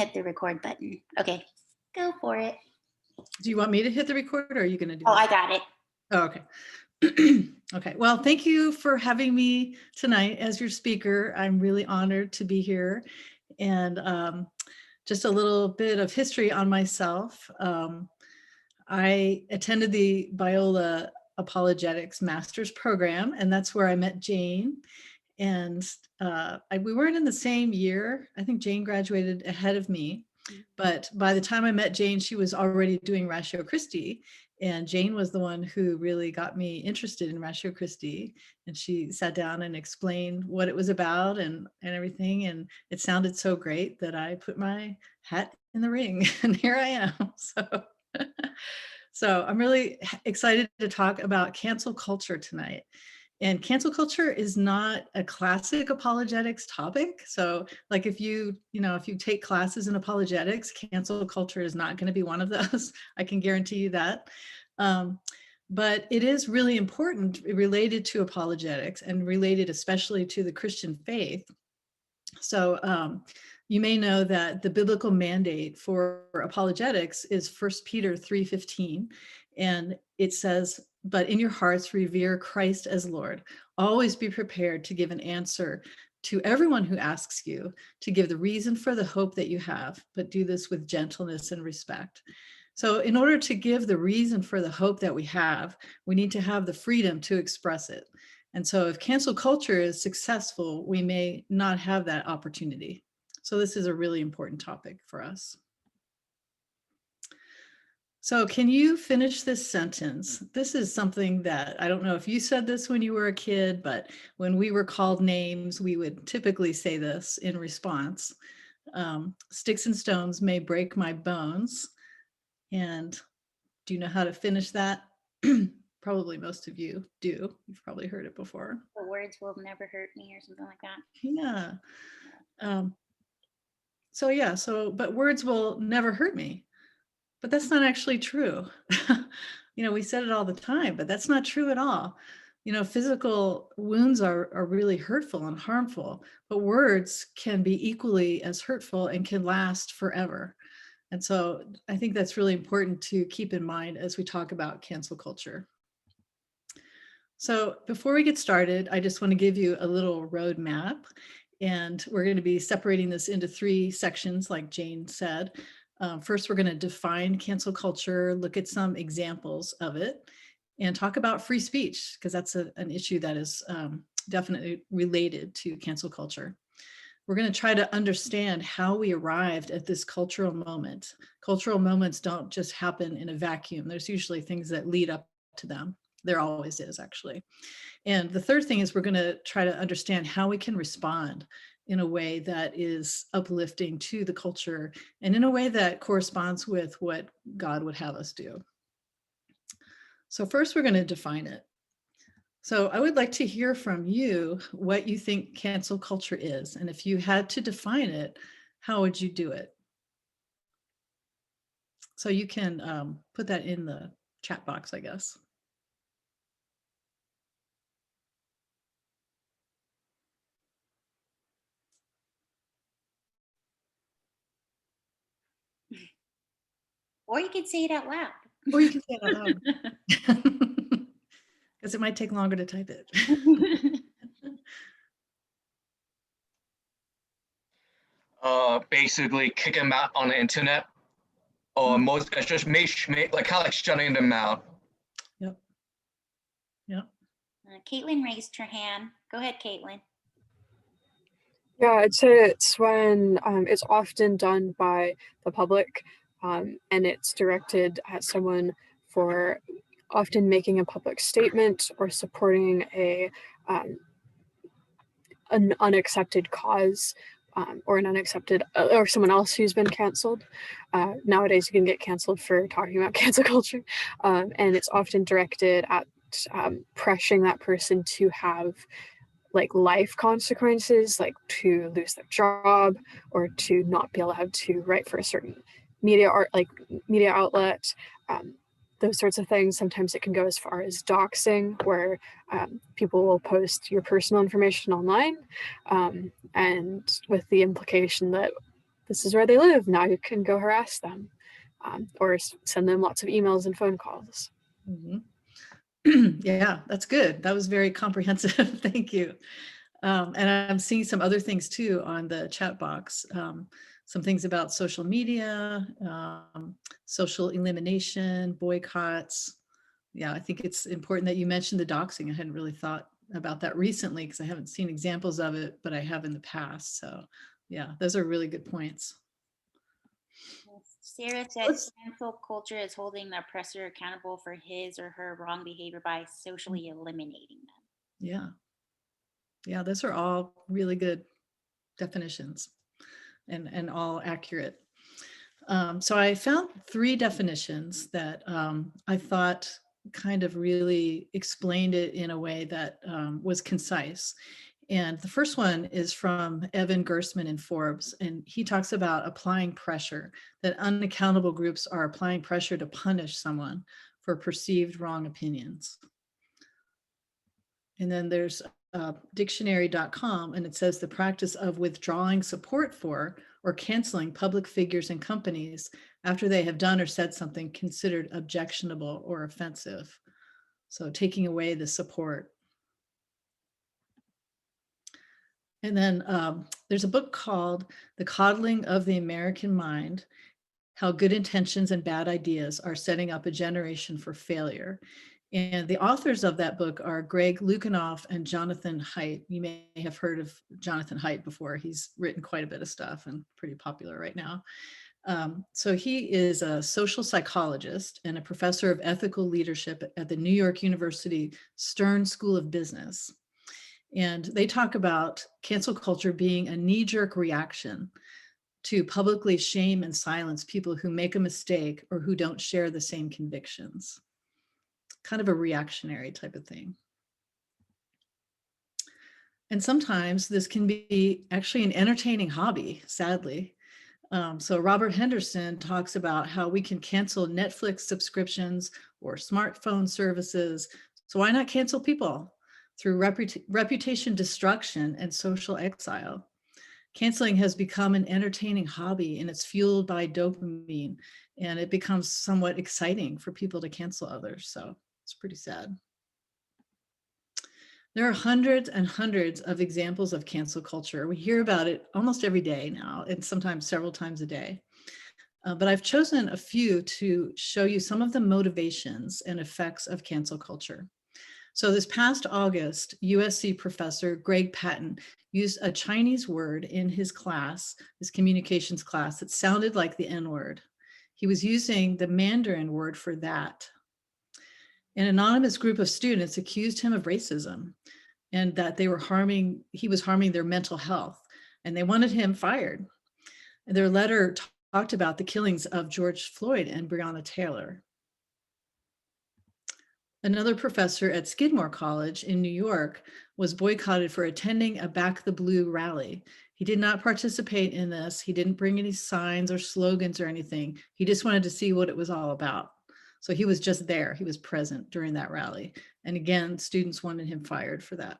hit the record button. Okay, go for it. Do you want me to hit the record or are you going to do it? Oh, I got it. Oh, okay. Okay, well, thank you for having me tonight as your speaker. I'm really honored to be here. And just a little bit of history on myself. I attended the Biola Apologetics Master's Program, and that's where I met Jane. And we weren't in the same year. I think Jane graduated ahead of me. But by the time I met Jane, she was already doing Ratio Christi. And Jane was the one who really got me interested in Ratio Christi. And she sat down and explained what it was about and everything. And it sounded so great that I put my hat in the ring. And here I am. So I'm really excited to talk about cancel culture tonight. And cancel culture is not a classic apologetics topic. So like if you take classes in apologetics, cancel culture is not going to be one of those. I can guarantee you that. But it is really important related to apologetics and related especially to the Christian faith. So you may know that the biblical mandate for apologetics is 1 Peter 3:15. And it says, "But in your hearts revere Christ as Lord. Always be prepared to give an answer to everyone who asks you, to give the reason for the hope that you have, but do this with gentleness and respect." So in order to give the reason for the hope that we have, we need to have the freedom to express it. And so if cancel culture is successful, we may not have that opportunity. So this is a really important topic for us. So can you finish this sentence? This is something that, I don't know if you said this when you were a kid, but when we were called names, we would typically say this in response. Sticks and stones may break my bones. And do you know how to finish that? Probably most of you do. You've probably heard it before. The words will never hurt me or something like that. Yeah. But words will never hurt me. But that's not actually true. We said it all the time, but that's not true at all. Physical wounds are really hurtful and harmful, but words can be equally as hurtful and can last forever. And so I think that's really important to keep in mind as we talk about cancel culture. So before we get started, I just want to give you a little roadmap. And we're going to be separating this into 3 sections, like Jane said. First, we're going to define cancel culture, look at some examples of it, and talk about free speech, because that's an issue that is definitely related to cancel culture. We're going to try to understand how we arrived at this cultural moment. Cultural moments don't just happen in a vacuum. There's usually things that lead up to them. There always is, actually. And the third thing is we're going to try to understand how we can respond in a way that is uplifting to the culture and in a way that corresponds with what God would have us do. So first, we're going to define it. So I would like to hear from you what you think cancel culture is. And if you had to define it, how would you do it? So you can put that in the chat box, I guess. Or you can say it out loud. Or you can say it out loud. Because it might take longer to type it. Basically kick them out on the internet, or most just make like kind of like shutting them out. Yep. Caitlin raised her hand. Go ahead, Caitlin. Yeah, I'd say it's when it's often done by the public, and it's directed at someone for often making a public statement or supporting an unaccepted cause, or an unaccepted, or someone else who's been canceled. Nowadays, you can get canceled for talking about cancel culture, and it's often directed at pressuring that person to have like life consequences, like to lose their job or to not be allowed to write for a certain media outlet, those sorts of things. Sometimes it can go as far as doxing, where people will post your personal information online, and with the implication that this is where they live. Now you can go harass them, or send them lots of emails and phone calls. Mhm. Yeah, that's good. That was very comprehensive. Thank you. And I'm seeing some other things too on the chat box. Some things about social media, social elimination, boycotts. Yeah, I think it's important that you mentioned the doxing. I hadn't really thought about that recently because I haven't seen examples of it, but I have in the past. So yeah, those are really good points. Sarah says cancel culture is holding the oppressor accountable for his or her wrong behavior by socially eliminating them. Yeah. Yeah, those are all really good definitions and all accurate. So I found 3 definitions that I thought kind of really explained it in a way that was concise. And the first one is from Evan Gersman in Forbes, and he talks about applying pressure, that unaccountable groups are applying pressure to punish someone for perceived wrong opinions. And then there's dictionary.com, and it says the practice of withdrawing support for or canceling public figures and companies after they have done or said something considered objectionable or offensive. So taking away the support. And then there's a book called The Coddling of the American Mind, How Good Intentions and Bad Ideas Are Setting Up a Generation for Failure. And the authors of that book are Greg Lukianoff and Jonathan Haidt. You may have heard of Jonathan Haidt before. He's written quite a bit of stuff and pretty popular right now. So he is a social psychologist and a professor of ethical leadership at the New York University Stern School of Business. And they talk about cancel culture being a knee-jerk reaction to publicly shame and silence people who make a mistake or who don't share the same convictions. Kind of a reactionary type of thing. And sometimes this can be actually an entertaining hobby, sadly. So Robert Henderson talks about how we can cancel Netflix subscriptions or smartphone services. So why not cancel people through reputation destruction and social exile? Canceling has become an entertaining hobby, and it's fueled by dopamine, and it becomes somewhat exciting for people to cancel others. So it's pretty sad. There are hundreds and hundreds of examples of cancel culture. We hear about it almost every day now, and sometimes several times a day. But I've chosen a few to show you some of the motivations and effects of cancel culture. So this past August, USC professor Greg Patton used a Chinese word in his class, his communications class, that sounded like the N-word. He was using the Mandarin word for that. An anonymous group of students accused him of racism and that he was harming their mental health, and they wanted him fired. Their letter talked about the killings of George Floyd and Breonna Taylor. Another professor at Skidmore College in New York was boycotted for attending a Back the Blue rally. He did not participate in this. He didn't bring any signs or slogans or anything. He just wanted to see what it was all about. So he was just there. He was present during that rally. And again, students wanted him fired for that.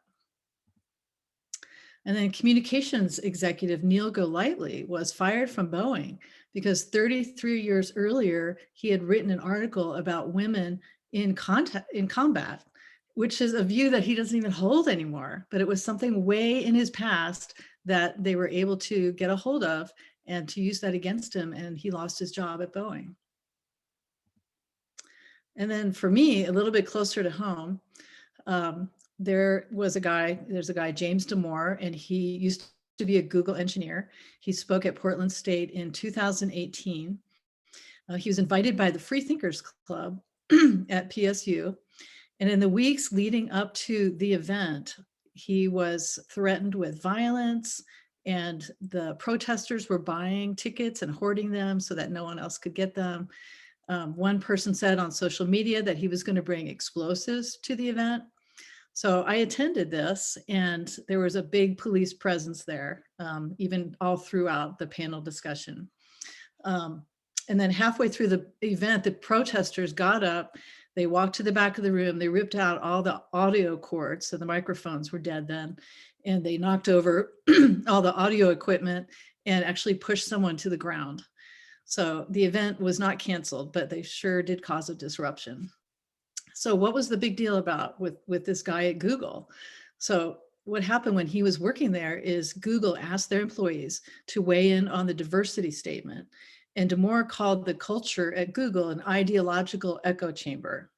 And then communications executive Neil Golightly was fired from Boeing because 33 years earlier, he had written an article about women in combat, which is a view that he doesn't even hold anymore. But it was something way in his past that they were able to get a hold of and to use that against him, and he lost his job at Boeing. And then for me, a little bit closer to home, there's a guy, James Damore, and he used to be a Google engineer. He spoke at Portland State in 2018. He was invited by the Free Thinkers Club at PSU. And in the weeks leading up to the event, he was threatened with violence, and the protesters were buying tickets and hoarding them so that no one else could get them. One person said on social media that he was going to bring explosives to the event. So I attended this, and there was a big police presence there, even all throughout the panel discussion. And then halfway through the event, the protesters got up, they walked to the back of the room, they ripped out all the audio cords, so the microphones were dead then, and they knocked over all the audio equipment, and actually push someone to the ground. So the event was not canceled, but they sure did cause a disruption. So what was the big deal about with this guy at Google? So what happened when he was working there is Google asked their employees to weigh in on the diversity statement. And Damore called the culture at Google an ideological echo chamber.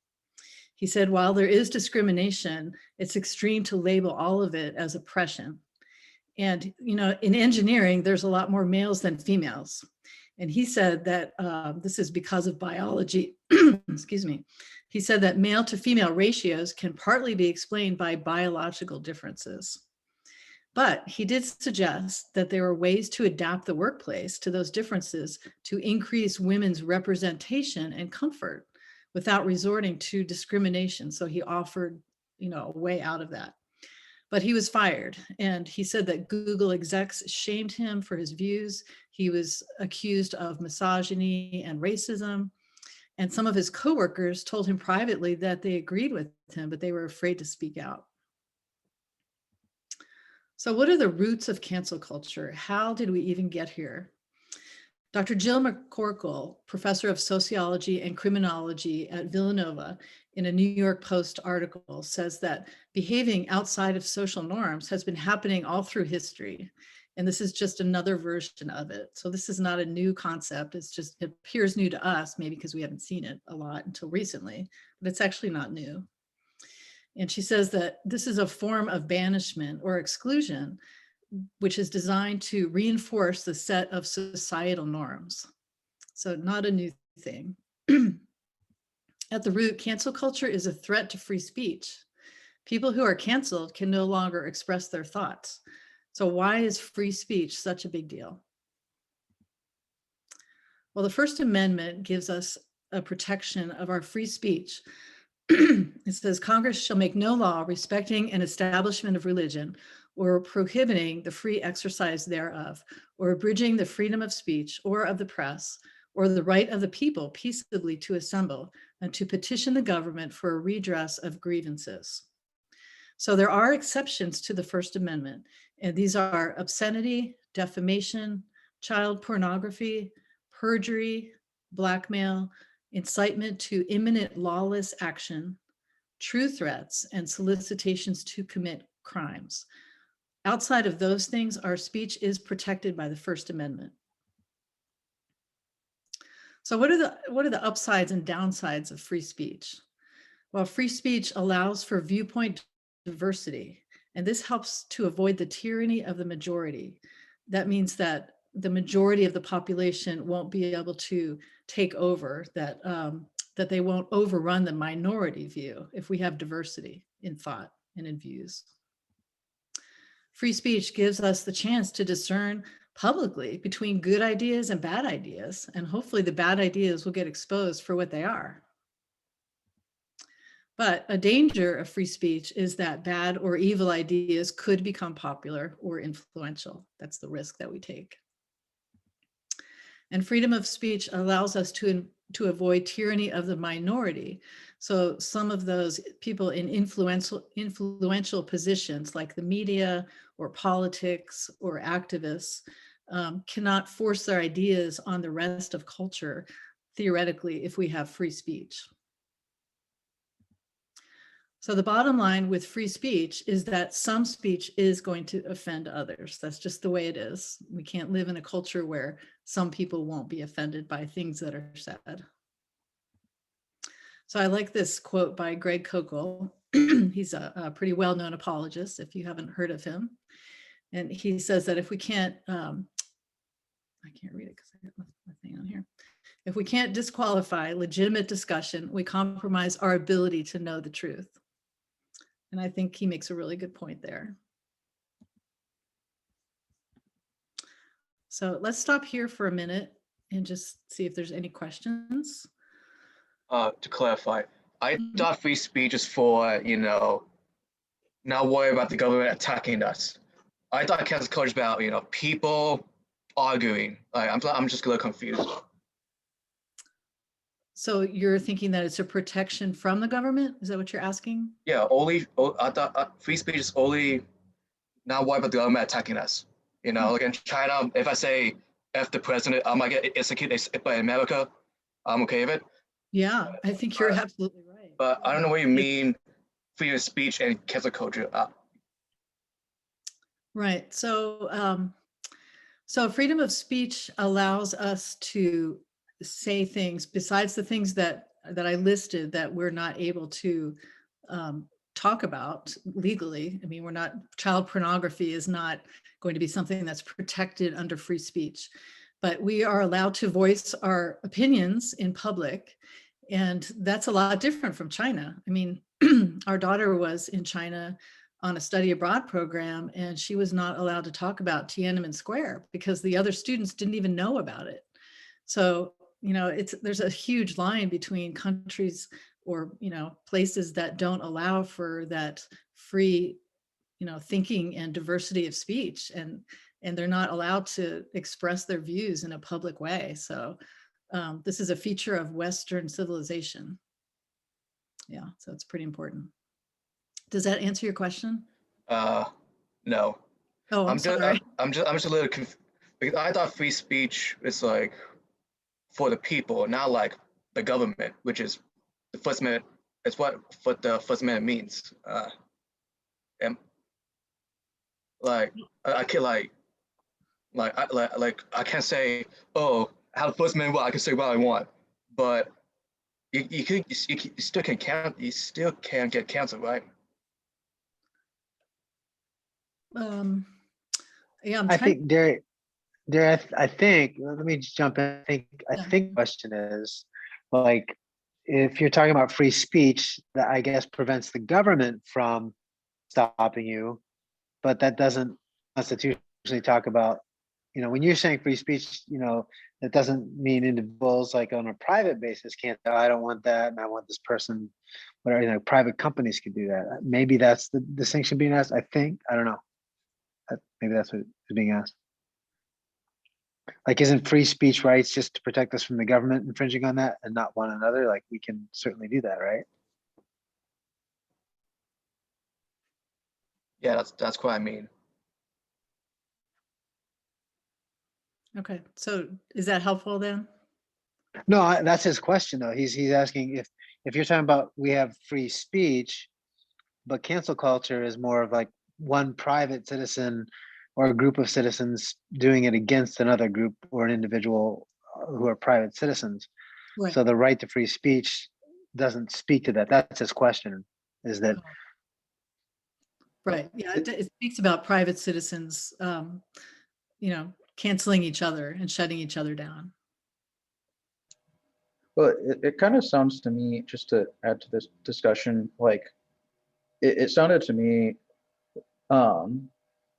He said, while there is discrimination, it's extreme to label all of it as oppression. And, you know, in engineering, there's a lot more males than females. And he said that this is because of biology, excuse me. He said that male to female ratios can partly be explained by biological differences. But he did suggest that there were ways to adapt the workplace to those differences to increase women's representation and comfort without resorting to discrimination. So he offered, you know, a way out of that. But he was fired, and he said that Google execs shamed him for his views. He was accused of misogyny and racism. And some of his coworkers told him privately that they agreed with him, but they were afraid to speak out. So what are the roots of cancel culture? How did we even get here? Dr. Jill McCorkle, professor of sociology and criminology at Villanova, in a New York Post article, says that behaving outside of social norms has been happening all through history. And this is just another version of it. So this is not a new concept. It's just, it appears new to us, maybe because we haven't seen it a lot until recently, but it's actually not new. And she says that this is a form of banishment or exclusion, which is designed to reinforce the set of societal norms. So not a new thing. At the root, cancel culture is a threat to free speech. People who are canceled can no longer express their thoughts. So why is free speech such a big deal? Well, the First Amendment gives us a protection of our free speech. It says Congress shall make no law respecting an establishment of religion or prohibiting the free exercise thereof, or abridging the freedom of speech or of the press, or the right of the people peaceably to assemble and to petition the government for a redress of grievances. So there are exceptions to the First Amendment, and these are obscenity, defamation, child pornography, perjury, blackmail, incitement to imminent lawless action, true threats, and solicitations to commit crimes. Outside of those things, our speech is protected by the First Amendment. So what are the upsides and downsides of free speech? Well, free speech allows for viewpoint diversity, and this helps to avoid the tyranny of the majority. That means that the majority of the population won't be able to take over, that they won't overrun the minority view if we have diversity in thought and in views. Free speech gives us the chance to discern publicly between good ideas and bad ideas, and hopefully the bad ideas will get exposed for what they are. But a danger of free speech is that bad or evil ideas could become popular or influential. That's the risk that we take. And freedom of speech allows us to avoid tyranny of the minority. So some of those people in influential positions like the media or politics or activists cannot force their ideas on the rest of culture, theoretically, if we have free speech. So the bottom line with free speech is that some speech is going to offend others. That's just the way it is. We can't live in a culture where some people won't be offended by things that are said. So I like this quote by Greg Koukl. He's a pretty well-known apologist, if you haven't heard of him. And he says that if we can't, I can't read it because I got my thing on here. If we can't disqualify legitimate discussion, we compromise our ability to know the truth. And I think he makes a really good point there. So let's stop here for a minute and just see if there's any questions. To clarify, I thought free speech is for, not worry about the government attacking us. I thought cancel culture is about, people arguing. I'm just a little confused. So you're thinking that it's a protection from the government? Is that what you're asking? Yeah, I thought free speech is only not worry about the government attacking us. You know, like in China, if I say F the president, I might get executed by America. I'm okay with it. Yeah, I think you're absolutely right. But I don't know what you mean freedom of speech and cancel culture. Right. So freedom of speech allows us to say things besides the things that I listed that we're not able to talk about legally. I mean, child pornography is not going to be something that's protected under free speech, but we are allowed to voice our opinions in public. And that's a lot different from China. I mean, our daughter was in China on a study abroad program, and she was not allowed to talk about Tiananmen Square because the other students didn't even know about it. So, you know, there's a huge line between countries or, you know, places that don't allow for that free, you know, thinking and diversity of speech, and they're not allowed to express their views in a public way. So this is a feature of Western civilization. Yeah, so it's pretty important. Does that answer your question? No. Oh, I'm sorry. I'm just a little confused because I thought free speech is like for the people, not like the government, which is the First Amendment. It's what the First Amendment means. And like I can I can't say, oh, how the First Amendment. Well, I can say what I want, but you still can get canceled, right? Yeah, I think Derry, I think, let me just jump in. I think the question is, like, if you're talking about free speech, that I guess prevents the government from stopping you, but that doesn't constitutionally talk about, you know, when you're saying free speech, you know, that doesn't mean individuals like on a private basis can't, "Oh, I don't want that, and I want this person," whatever, you know, private companies can do that. Maybe that's the distinction being asked, I think. I don't know. Maybe that's what is being asked. Like, isn't free speech rights just to protect us from the government infringing on that and not one another? Like, we can certainly do that, right? Yeah, that's what I mean. Okay, so is that helpful then? No, that's his question though. He's asking if you're talking about we have free speech, but cancel culture is more of like one private citizen or a group of citizens doing it against another group or an individual who are private citizens. Right. So the right to free speech doesn't speak to that. That's his question, is that Right. Yeah, it speaks about private citizens, you know, canceling each other and shutting each other down. Well, it kind of sounds to me, just to add to this discussion, like it sounded to me,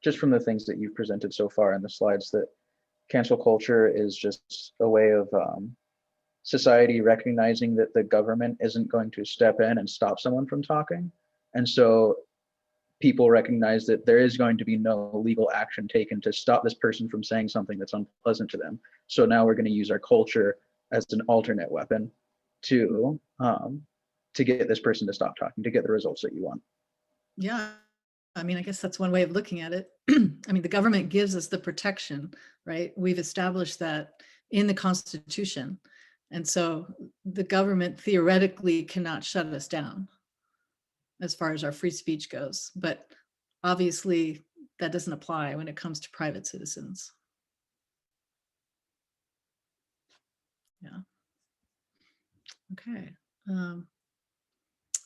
just from the things that you've presented so far in the slides, that cancel culture is just a way of society recognizing that the government isn't going to step in and stop someone from talking. And so people recognize that there is going to be no legal action taken to stop this person from saying something that's unpleasant to them. So now we're going to use our culture as an alternate weapon to get this person to stop talking, to get the results that you want. Yeah. I mean, I guess that's one way of looking at it. I mean, the government gives us the protection, right? We've established that in the Constitution. And so the government theoretically cannot shut us down as far as our free speech goes. But obviously, that doesn't apply when it comes to private citizens. Yeah. Okay.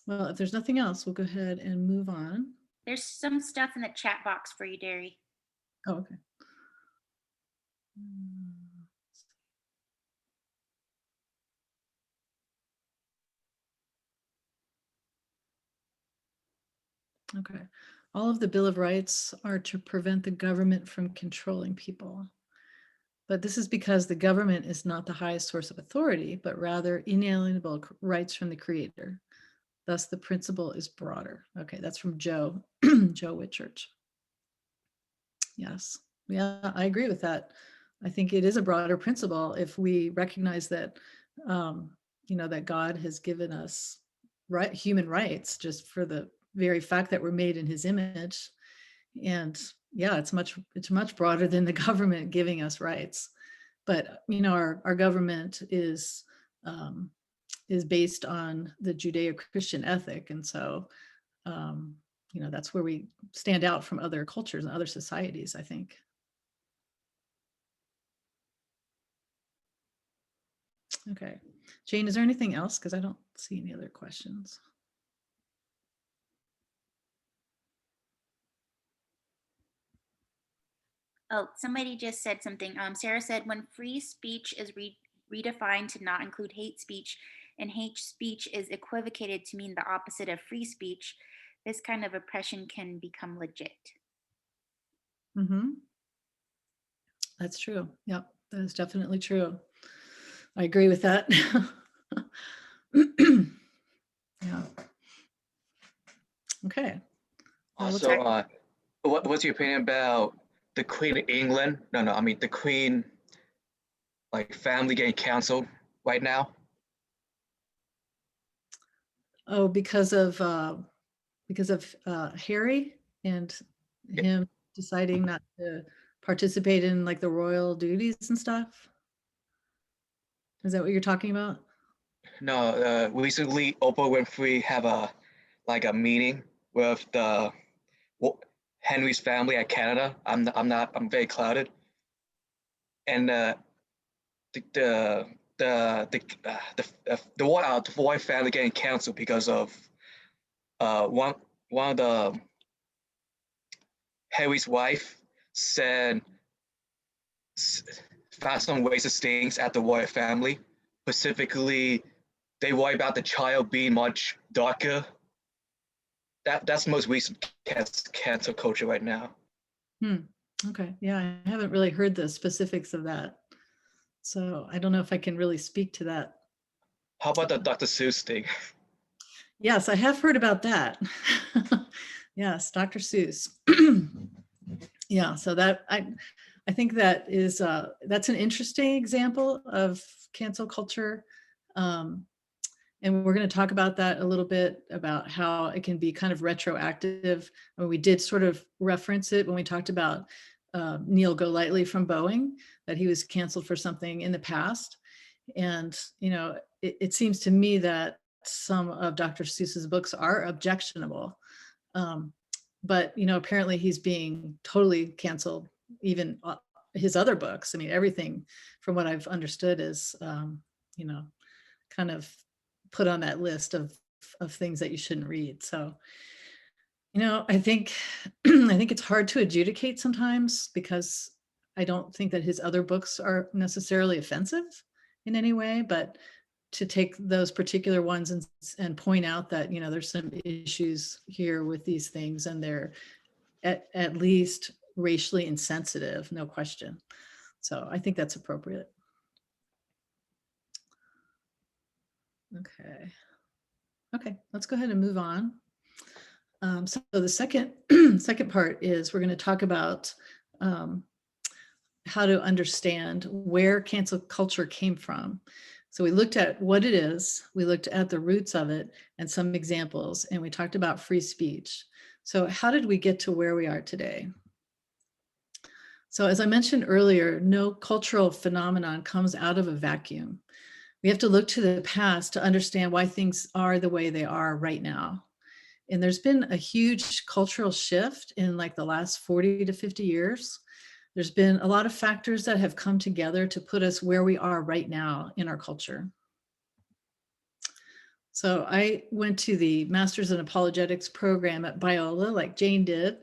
Well, if there's nothing else, we'll go ahead and move on. There's some stuff in the chat box for you, Derry. Oh, okay. Okay. All of the Bill of Rights are to prevent the government from controlling people. But this is because the government is not the highest source of authority, but rather inalienable rights from the creator. Thus, the principle is broader. Okay, that's from Joe, Joe Whitchurch. Yes, yeah, I agree with that. I think it is a broader principle if we recognize that, you know, that God has given us human rights just for the very fact that we're made in his image. And, yeah, it's much broader than the government giving us rights. But our government is based on the Judeo-Christian ethic, and so that's where we stand out from other cultures and other societies, I think. Okay, Jane, is there anything else? Because I don't see any other questions. Oh, somebody just said something. Sarah said, when free speech is redefined to not include hate speech, and hate speech is equivocated to mean the opposite of free speech, this kind of oppression can become legit. Mm-hmm. That's true. Yep, that is definitely true. I agree with that. Yeah. Okay. Also, what's your opinion about the Queen of England? No, I mean the Queen, like family getting canceled right now. Oh, because of Harry and him deciding not to participate in like the royal duties and stuff. Is that what you're talking about? No, recently Oprah Winfrey have a meeting with Henry's family at Canada. I'm very clouded, and the royal family getting canceled because of one of the Harry's wife said found some racist things at the royal family. Specifically, they worry about the child being much darker. That's the most recent cancel culture right now. Okay. Yeah, I haven't really heard the specifics of that, so I don't know if I can really speak to that. How about the Dr. Seuss thing? Yes, I have heard about that. Yes, Dr. Seuss. Yeah, so that I think that is that's an interesting example of cancel culture. And we're going to talk about that a little bit, about how it can be kind of retroactive. And we did sort of reference it when we talked about Neil Golightly from Boeing, that he was canceled for something in the past. And, it seems to me that some of Dr. Seuss's books are objectionable. But, apparently he's being totally canceled, even his other books. I mean, everything from what I've understood is, kind of put on that list of things that you shouldn't read. So, I think it's hard to adjudicate sometimes, because I don't think that his other books are necessarily offensive in any way, but to take those particular ones and point out that, there's some issues here with these things, and they're at least racially insensitive, no question. So I think that's appropriate. Okay, let's go ahead and move on. So the second part is we're going to talk about how to understand where cancel culture came from. So we looked at what it is, we looked at the roots of it and some examples, and we talked about free speech. So how did we get to where we are today? So as I mentioned earlier, no cultural phenomenon comes out of a vacuum. We have to look to the past to understand why things are the way they are right now. And there's been a huge cultural shift in like the last 40 to 50 years. There's been a lot of factors that have come together to put us where we are right now in our culture. So I went to the Masters in Apologetics program at Biola, like Jane did,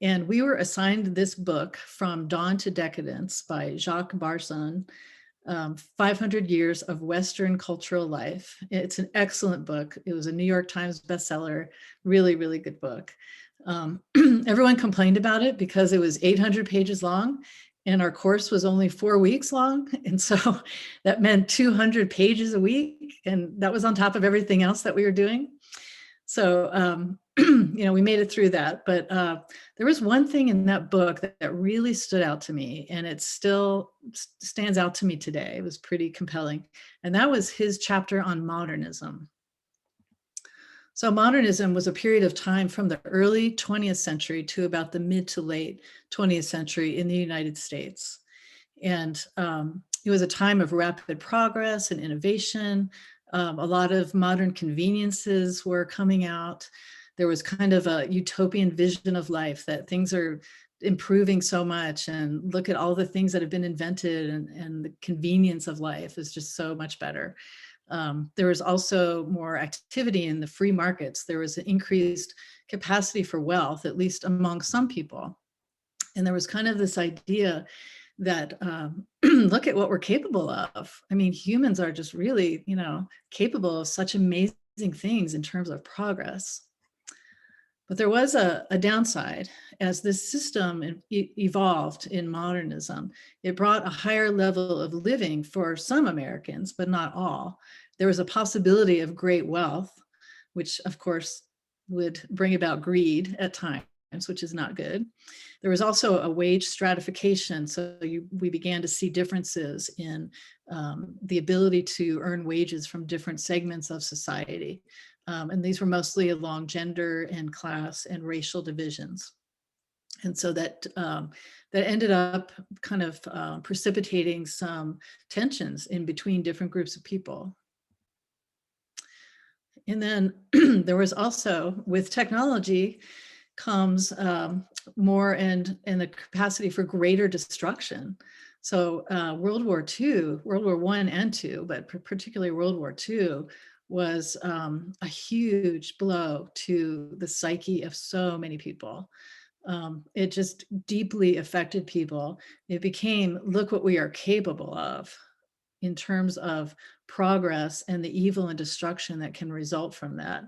and we were assigned this book, From Dawn to Decadence by Jacques Barson, 500 Years of Western Cultural Life. It's an excellent book. It was a New York Times bestseller, really, really good book. Everyone complained about it because it was 800 pages long and our course was only 4 weeks long. And so that meant 200 pages a week. And that was on top of everything else that we were doing. So, we made it through that. But there was one thing in that book that really stood out to me, and it still stands out to me today. It was pretty compelling. And that was his chapter on modernism. So modernism was a period of time from the early 20th century to about the mid to late 20th century in the United States. And it was a time of rapid progress and innovation. A lot of modern conveniences were coming out. There was kind of a utopian vision of life that things are improving so much, and look at all the things that have been invented, and the convenience of life is just so much better. There was also more activity in the free markets. There was an increased capacity for wealth, at least among some people. And there was kind of this idea that look at what we're capable of. I mean, humans are just really, capable of such amazing things in terms of progress. But there was a downside. As this system evolved in modernism, it brought a higher level of living for some Americans, but not all. There was a possibility of great wealth, which of course would bring about greed at times, which is not good. There was also a wage stratification. So we began to see differences in the ability to earn wages from different segments of society. And these were mostly along gender and class and racial divisions. And so that ended up kind of precipitating some tensions in between different groups of people. And then there was also, with technology comes more and the capacity for greater destruction. So World War I and II, but particularly World War II, was a huge blow to the psyche of so many people. It just deeply affected people. It became, look what we are capable of in terms of progress and the evil and destruction that can result from that.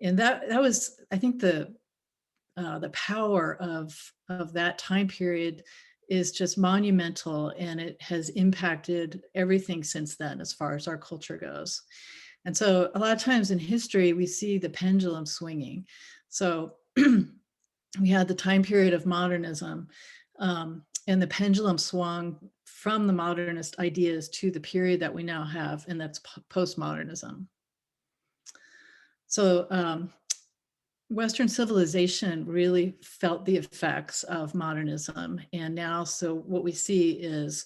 And that was, I think, the power of that time period is just monumental, and it has impacted everything since then as far as our culture goes. And so a lot of times in history, we see the pendulum swinging. So we had the time period of modernism, and the pendulum swung from the modernist ideas to the period that we now have, and that's postmodernism. So Western civilization really felt the effects of modernism. And now, so what we see is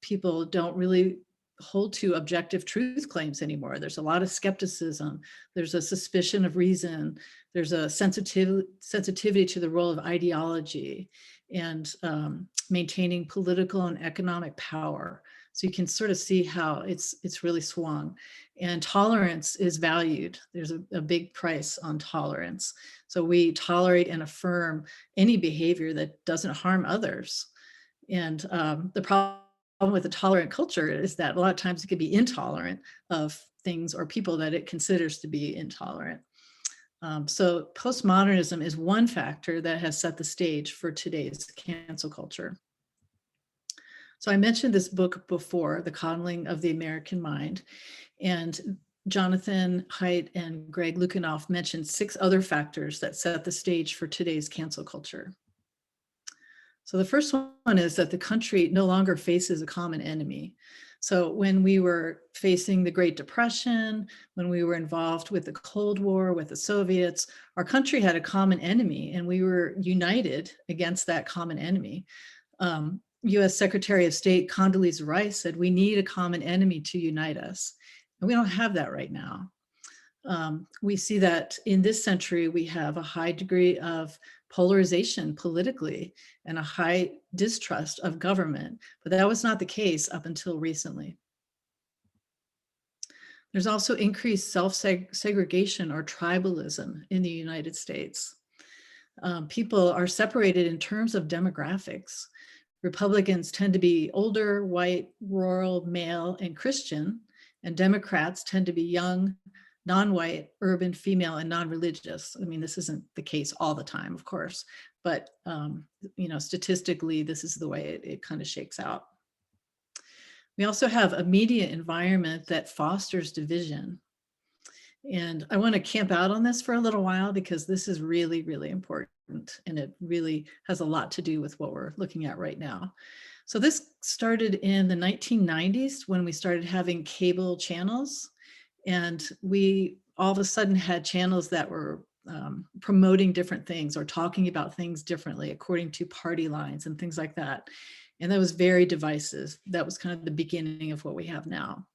people don't really hold to objective truth claims anymore. There's a lot of skepticism. There's a suspicion of reason. There's a sensitivity to the role of ideology and maintaining political and economic power. So you can sort of see how it's really swung. And tolerance is valued. There's a big price on tolerance. So we tolerate and affirm any behavior that doesn't harm others. And the problem with a tolerant culture is that a lot of times it could be intolerant of things or people that it considers to be intolerant. So postmodernism is one factor that has set the stage for today's cancel culture. So I mentioned this book before, The Coddling of the American Mind, and Jonathan Haidt and Greg Lukianoff mentioned 6 other factors that set the stage for today's cancel culture. So the first one is that the country no longer faces a common enemy. So when we were facing the Great Depression, when we were involved with the Cold War, with the Soviets, our country had a common enemy, and we were united against that common enemy. US Secretary of State Condoleezza Rice said, we need a common enemy to unite us. And we don't have that right now. We see that in this century, we have a high degree of polarization politically and a high distrust of government, but that was not the case up until recently. There's also increased self-segregation or tribalism in the United States. People are separated in terms of demographics. Republicans tend to be older, white, rural, male, and Christian, and Democrats tend to be young, non-white, urban, female, and non-religious. I mean, this isn't the case all the time, of course, but statistically, this is the way it kind of shakes out. We also have a media environment that fosters division. And I want to camp out on this for a little while because this is really, really important, and it really has a lot to do with what we're looking at right now. So this started in the 1990s when we started having cable channels. And we all of a sudden had channels that were promoting different things or talking about things differently according to party lines and things like that. And that was very divisive. That was kind of the beginning of what we have now.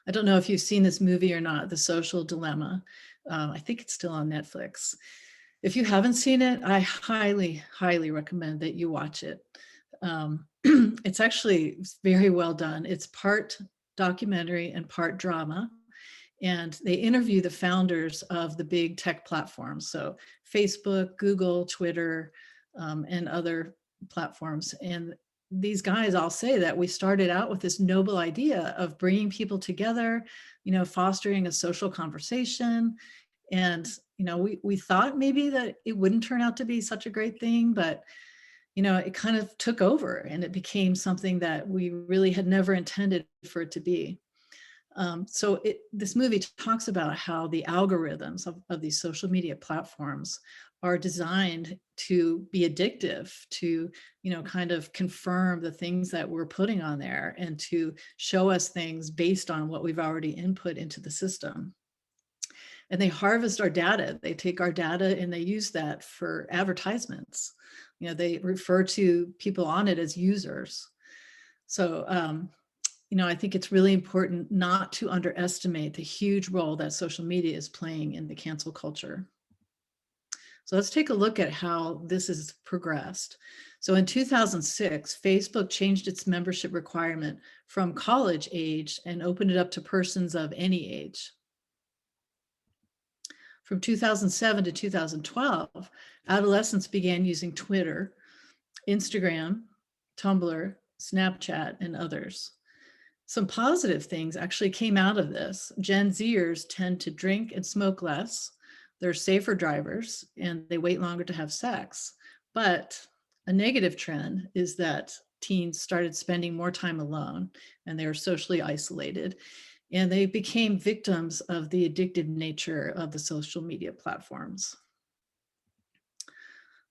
I don't know if you've seen this movie or not, The Social Dilemma. I think it's still on Netflix. If you haven't seen it, I highly, highly recommend that you watch it. It's actually very well done. It's part documentary and part drama. And they interview the founders of the big tech platforms. So Facebook, Google, Twitter, and other platforms. And these guys all say that we started out with this noble idea of bringing people together, fostering a social conversation. And, we thought maybe that it wouldn't turn out to be such a great thing, but, it kind of took over and it became something that we really had never intended for it to be. This movie talks about how the algorithms of these social media platforms are designed to be addictive, to, kind of confirm the things that we're putting on there and to show us things based on what we've already input into the system. And they harvest our data. They take our data and they use that for advertisements. They refer to people on it as users. So, I think it's really important not to underestimate the huge role that social media is playing in the cancel culture. So let's take a look at how this has progressed. So in 2006, Facebook changed its membership requirement from college age and opened it up to persons of any age. From 2007 to 2012, adolescents began using Twitter, Instagram, Tumblr, Snapchat, and others. Some positive things actually came out of this. Gen Zers tend to drink and smoke less. They're safer drivers and they wait longer to have sex. But a negative trend is that teens started spending more time alone and they were socially isolated. And they became victims of the addictive nature of the social media platforms.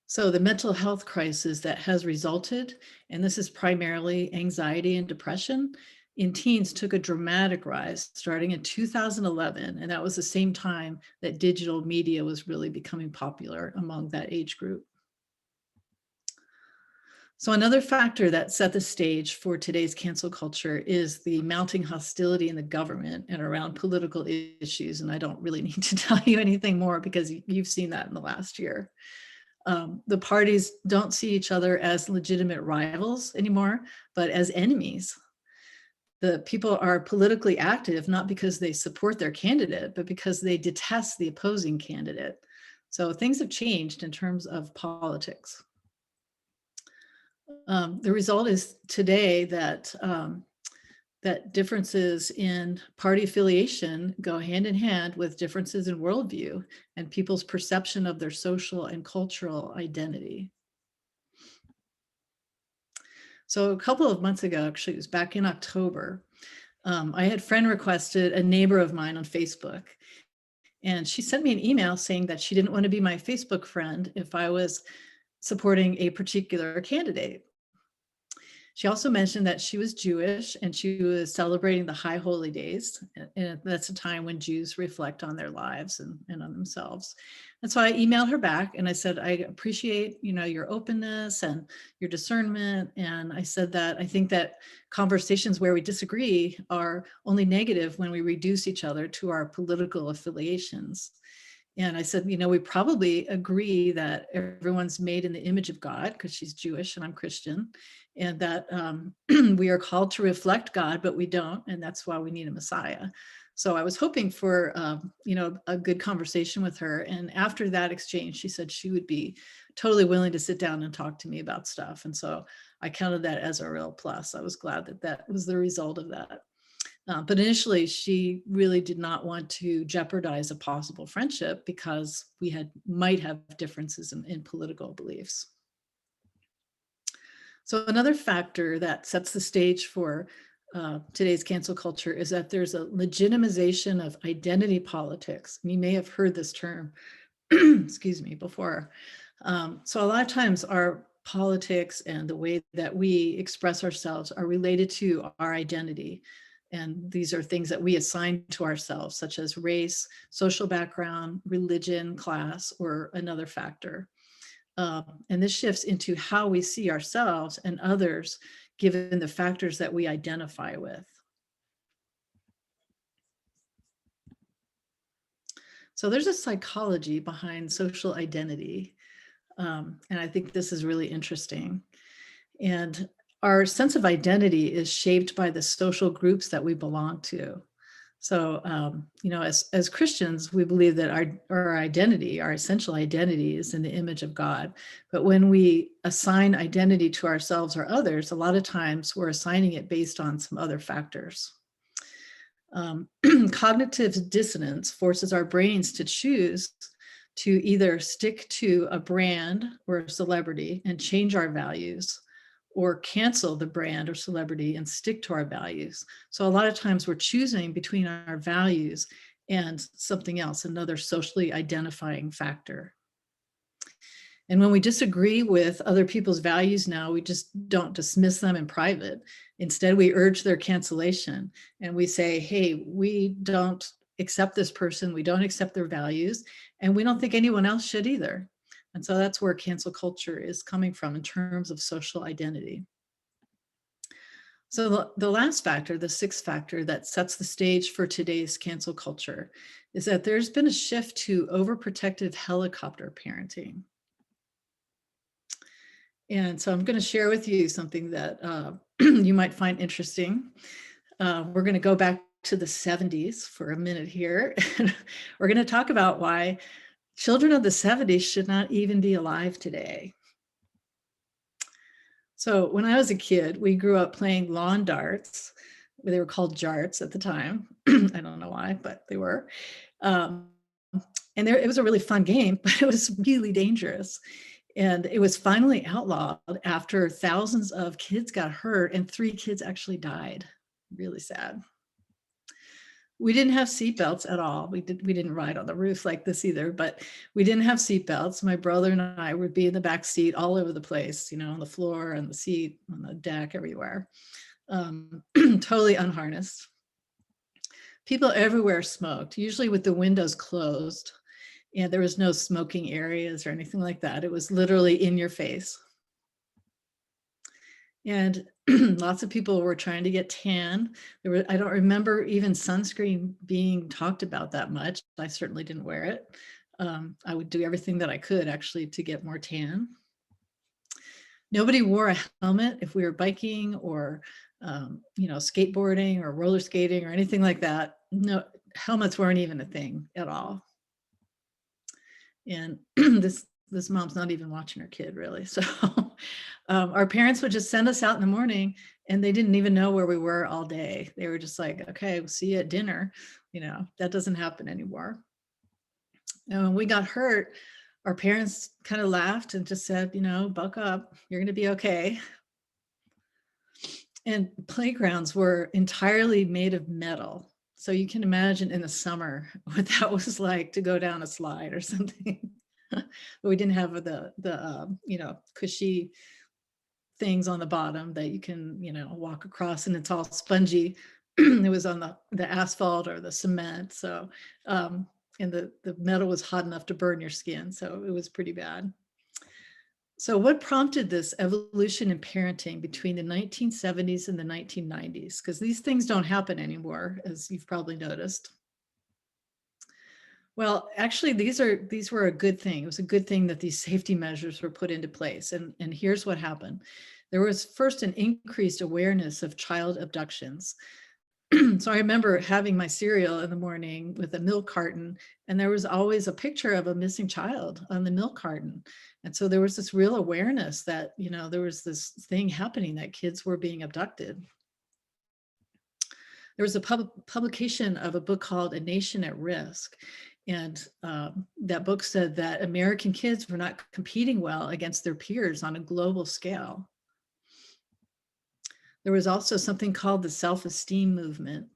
So the mental health crisis that has resulted, and this is primarily anxiety and depression, in teens took a dramatic rise starting in 2011. And that was the same time that digital media was really becoming popular among that age group. So another factor that set the stage for today's cancel culture is the mounting hostility in the government and around political issues. And I don't really need to tell you anything more because you've seen that in the last year. The parties don't see each other as legitimate rivals anymore, but as enemies. The people are politically active, not because they support their candidate, but because they detest the opposing candidate. So things have changed in terms of politics. The result is today that that differences in party affiliation go hand in hand with differences in worldview and people's perception of their social and cultural identity. So a couple of months ago, actually, it was back in October, I had friend requested a neighbor of mine on Facebook. And she sent me an email saying that she didn't want to be my Facebook friend if I was supporting a particular candidate. She also mentioned that she was Jewish and she was celebrating the High Holy Days. And that's a time when Jews reflect on their lives and on themselves. And so I emailed her back and I said, I appreciate, your openness and your discernment. And I said that I think that conversations where we disagree are only negative when we reduce each other to our political affiliations. And I said, we probably agree that everyone's made in the image of God because she's Jewish and I'm Christian, and that we are called to reflect God, but we don't. And that's why we need a Messiah. So I was hoping for, a good conversation with her. And after that exchange, she said she would be totally willing to sit down and talk to me about stuff. And so I counted that as a real plus. I was glad that that was the result of that. But initially, she really did not want to jeopardize a possible friendship because we might have differences in political beliefs. So another factor that sets the stage for today's cancel culture is that there's a legitimization of identity politics. And you may have heard this term, excuse me, before. So a lot of times our politics and the way that we express ourselves are related to our identity. And these are things that we assign to ourselves, such as race, social background, religion, class, or another factor. And this shifts into how we see ourselves and others given the factors that we identify with. So there's a psychology behind social identity. And I think this is really interesting. And our sense of identity is shaped by the social groups that we belong to. So, as Christians, we believe that our identity, our essential identity, is in the image of God. But when we assign identity to ourselves or others, a lot of times we're assigning it based on some other factors. Cognitive dissonance forces our brains to choose to either stick to a brand or a celebrity and change our values, or cancel the brand or celebrity and stick to our values. So a lot of times we're choosing between our values and something else, another socially identifying factor. And when we disagree with other people's values now, we just don't dismiss them in private. Instead, we urge their cancellation and we say, hey, we don't accept this person, we don't accept their values, and we don't think anyone else should either. And so that's where cancel culture is coming from in terms of social identity. So the last factor, the sixth factor that sets the stage for today's cancel culture, is that there's been a shift to overprotective helicopter parenting. And so I'm going to share with you something that you might find interesting. We're going to go back to the 70s for a minute here. We're going to talk about why children of the 70s should not even be alive today. So when I was a kid, we grew up playing lawn darts. They were called jarts at the time. I don't know why, but they were. And it was a really fun game, but it was really dangerous. And it was finally outlawed after thousands of kids got hurt and 3 kids actually died. Really sad. We didn't have seatbelts at all. We didn't ride on the roof like this either, but we didn't have seatbelts. My brother and I would be in the back seat all over the place, on the floor, on the seat, on the deck, everywhere. Totally unharnessed. People everywhere smoked, usually with the windows closed. And there was no smoking areas or anything like that. It was literally in your face. And lots of people were trying to get tan. I don't remember even sunscreen being talked about that much. I certainly didn't wear it. I would do everything that I could actually to get more tan. Nobody wore a helmet if we were biking or skateboarding or roller skating or anything like that. No, helmets weren't even a thing at all. And this mom's not even watching her kid really. So our parents would just send us out in the morning and they didn't even know where we were all day. They were just like, okay, we'll see you at dinner. That doesn't happen anymore. And when we got hurt, our parents kind of laughed and just said, buck up, you're going to be okay. And playgrounds were entirely made of metal. So you can imagine in the summer what that was like to go down a slide or something. But we didn't have the cushy things on the bottom that you can, walk across, and it's all spongy. It was on the asphalt or the cement. So, and the metal was hot enough to burn your skin. So it was pretty bad. So what prompted this evolution in parenting between the 1970s and the 1990s? Because these things don't happen anymore, as you've probably noticed. Well, actually, these were a good thing. It was a good thing that these safety measures were put into place. And here's what happened. There was first an increased awareness of child abductions. So I remember having my cereal in the morning with a milk carton, and there was always a picture of a missing child on the milk carton. And so there was this real awareness that, there was this thing happening, that kids were being abducted. There was a publication of a book called A Nation at Risk. And that book said that American kids were not competing well against their peers on a global scale. There was also something called the Self-Esteem Movement.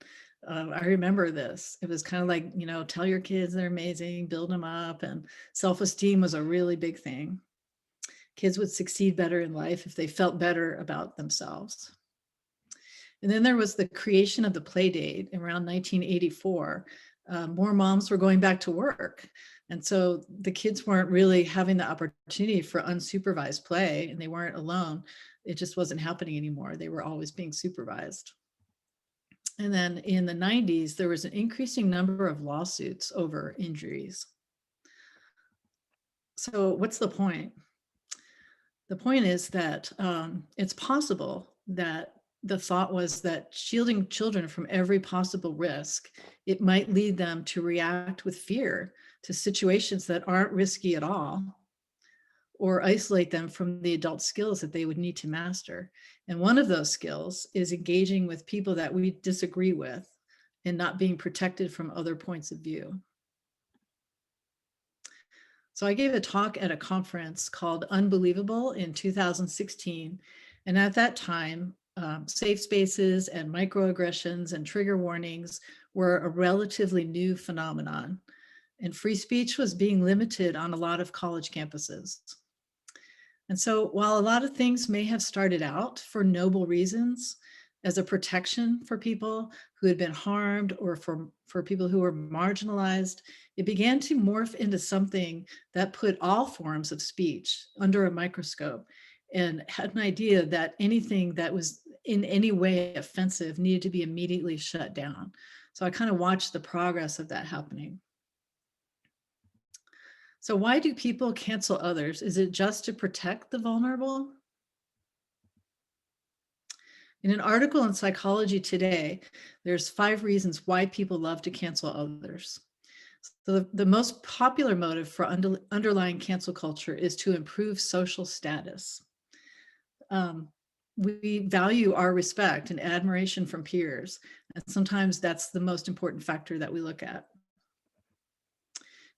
I remember this. It was kind of like, tell your kids they're amazing, build them up. And self-esteem was a really big thing. Kids would succeed better in life if they felt better about themselves. And then there was the creation of the play date around 1984. More moms were going back to work. And so the kids weren't really having the opportunity for unsupervised play, and they weren't alone. It just wasn't happening anymore. They were always being supervised. And then in the 90s, there was an increasing number of lawsuits over injuries. So what's the point? The point is that it's possible that the thought was that shielding children from every possible risk, it might lead them to react with fear to situations that aren't risky at all, or isolate them from the adult skills that they would need to master. And one of those skills is engaging with people that we disagree with and not being protected from other points of view. So I gave a talk at a conference called Unbelievable in 2016. And at that time, safe spaces and microaggressions and trigger warnings were a relatively new phenomenon. And free speech was being limited on a lot of college campuses. And so while a lot of things may have started out for noble reasons, as a protection for people who had been harmed or for people who were marginalized, it began to morph into something that put all forms of speech under a microscope and had an idea that anything that was in any way offensive needed to be immediately shut down. So I kind of watched the progress of that happening. So why do people cancel others? Is it just to protect the vulnerable? In an article in Psychology Today, there's 5 reasons why people love to cancel others. So the most popular motive for underlying cancel culture is to improve social status. We value our respect and admiration from peers, and sometimes that's the most important factor that we look at.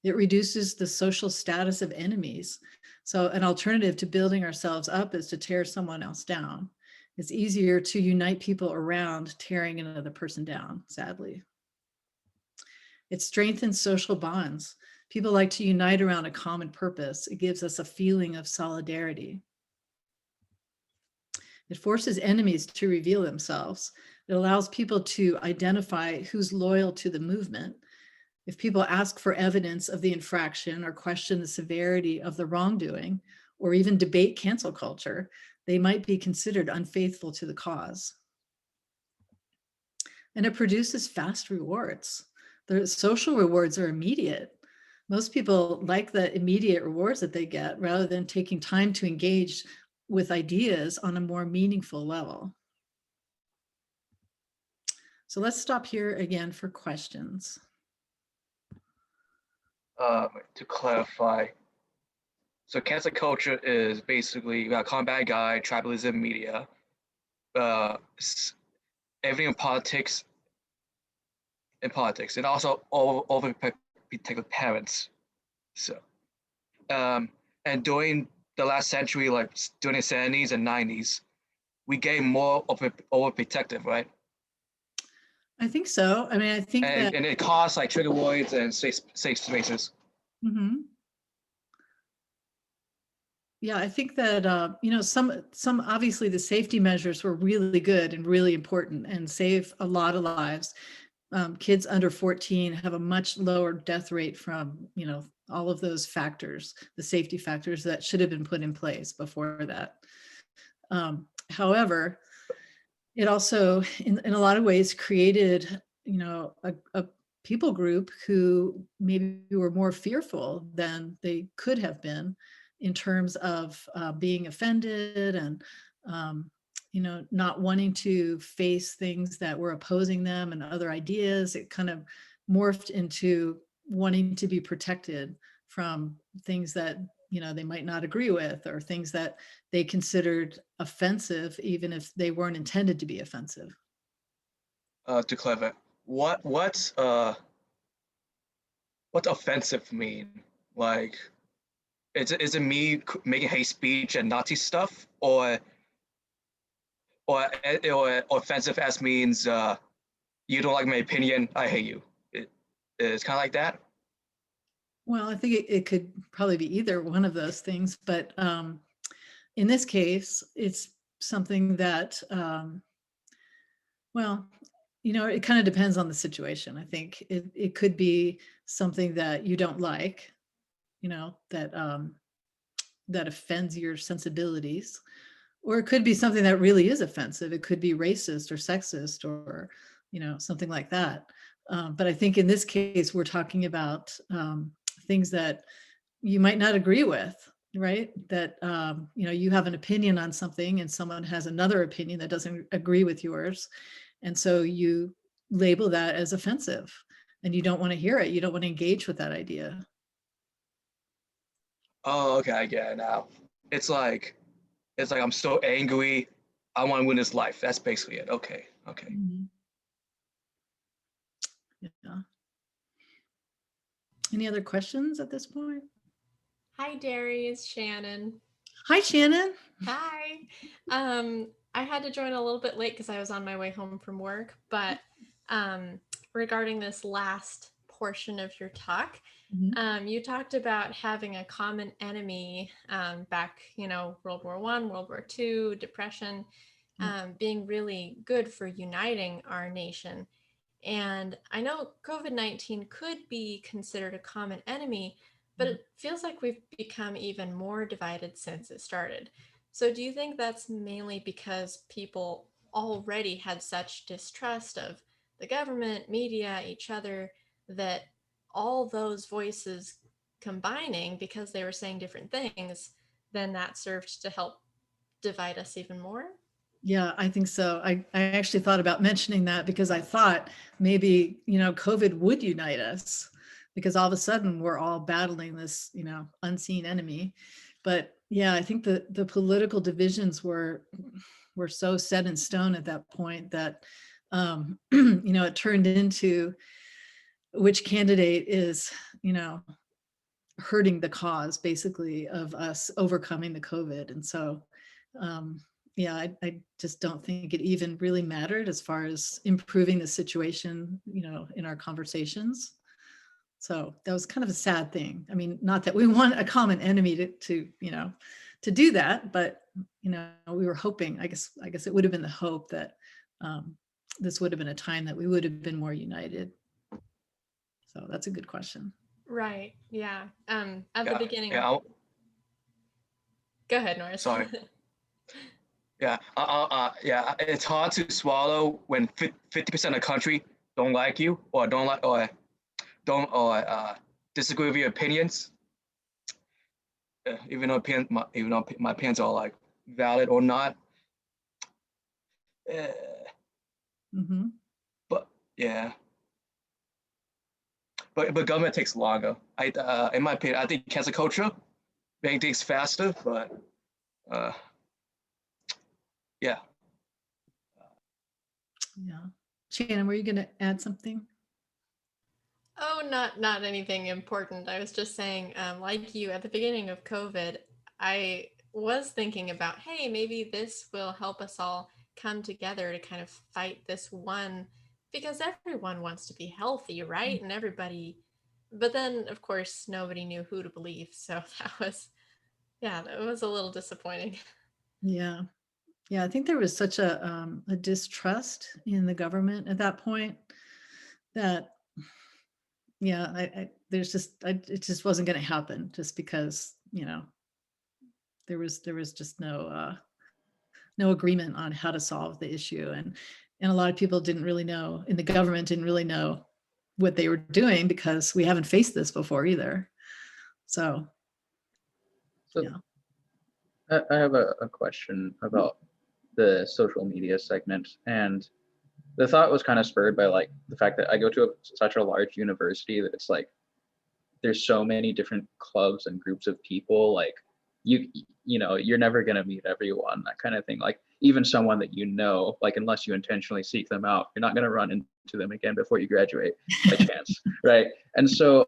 It reduces the social status of enemies. So an alternative to building ourselves up is to tear someone else down. It's easier to unite people around tearing another person down, sadly. It strengthens social bonds. People like to unite around a common purpose. It gives us a feeling of solidarity. It forces enemies to reveal themselves. It allows people to identify who's loyal to the movement. If people ask for evidence of the infraction or question the severity of the wrongdoing, or even debate cancel culture, they might be considered unfaithful to the cause. And it produces fast rewards. The social rewards are immediate. Most people like the immediate rewards that they get rather than taking time to engage with ideas on a more meaningful level. So let's stop here again for questions. To clarify, so cancel culture is basically combat guy, tribalism, media, everything in politics, and also overprotective parents. So, and during the last century, like during the 70s and 90s, we gained more overprotective, right? I think so. I mean, I think and it caused like trigger warnings and safe spaces. Mm-hmm. Yeah, I think that you know, some obviously the safety measures were really good and really important and save a lot of lives. Kids under 14 have a much lower death rate from, you know, all of those factors, the safety factors that should have been put in place before that. However, it also, in a lot of ways, created, you know, a people group who maybe were more fearful than they could have been in terms of being offended and, you know, not wanting to face things that were opposing them and other ideas. It kind of morphed into wanting to be protected from things that, you know, they might not agree with, or things that they considered offensive, even if they weren't intended to be offensive. To clarify, what's offensive mean? Like, is it me making hate speech and Nazi stuff, or offensive as means you don't like my opinion, I hate you? It's kind of like that. Well, I think it could probably be either one of those things, but in this case, it's something that Well, it kind of depends on the situation. I think it could be something that you don't like, that offends your sensibilities, or it could be something that really is offensive. It could be racist or sexist or, something like that. But I think in this case, we're talking about things that you might not agree with, right? That, you have an opinion on something and someone has another opinion that doesn't agree with yours. And so you label that as offensive and you don't want to hear it. You don't want to engage with that idea. Oh, okay, I get it now. It's like I'm so angry. I want to win this life. That's basically it. Okay. Mhm. Yeah. Any other questions at this point? Hi, Derry. It's Shannon. Hi, Shannon. Hi. I had to join a little bit late because I was on my way home from work, but regarding this last portion of your talk, you talked about having a common enemy back, World War I, World War II, Depression, being really good for uniting our nation. And I know COVID-19 could be considered a common enemy, but it feels like we've become even more divided since it started. So do you think that's mainly because people already had such distrust of the government, media, each other, that all those voices combining because they were saying different things, then that served to help divide us even more? Yeah, I think so. I actually thought about mentioning that because I thought maybe, COVID would unite us because all of a sudden we're all battling this, unseen enemy. But yeah, I think the political divisions were so set in stone at that point that, it turned into which candidate is, hurting the cause basically of us overcoming the COVID. And so, yeah, I just don't think it even really mattered as far as improving the situation, in our conversations. So that was kind of a sad thing. I mean, not that we want a common enemy to do that, but, we were hoping, I guess it would have been the hope that this would have been a time that we would have been more united. So that's a good question. Right. Yeah. At the beginning. Yeah. Go ahead, Norris. Sorry. Yeah. Yeah. It's hard to swallow when 50% of the country don't like you or disagree with your opinions. Even though my opinions are like valid or not. But yeah. But government takes longer. In my opinion, I think cancel culture makes things faster, but yeah. Yeah. Shannon, were you going to add something? Oh, not anything important. I was just saying, like you, at the beginning of COVID, I was thinking about, hey, maybe this will help us all come together to kind of fight this one, because everyone wants to be healthy, right? And everybody, but then of course nobody knew who to believe. So that was a little disappointing. Yeah. Yeah, I think there was such a distrust in the government at that point that, yeah, it just wasn't going to happen just because, there was just no agreement on how to solve the issue. And a lot of people didn't really know, in the government didn't really know what they were doing because we haven't faced this before either. So yeah. I have a question about the social media segment, and the thought was kind of spurred by like the fact that I go to such a large university that it's like there's so many different clubs and groups of people. Like you're never gonna meet everyone, that kind of thing. Like even someone that like unless you intentionally seek them out, you're not gonna run into them again before you graduate by chance, right? And so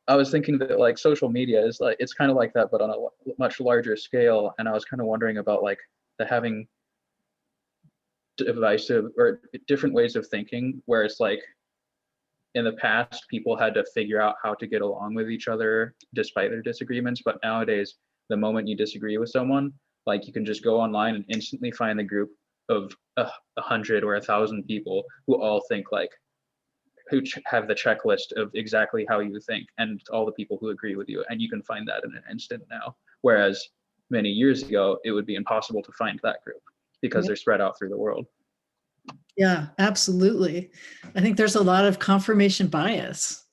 I was thinking that like social media is like, it's kind of like that, but on a much larger scale. And I was kind of wondering about like the having divisive or different ways of thinking, where it's like in the past people had to figure out how to get along with each other despite their disagreements, but nowadays the moment you disagree with someone, like you can just go online and instantly find a group of 100 or 1,000 people who all think like, who have the checklist of exactly how you think, and all the people who agree with you, and you can find that in an instant now. Whereas many years ago, it would be impossible to find that group because they're spread out through the world. Yeah, absolutely. I think there's a lot of confirmation bias,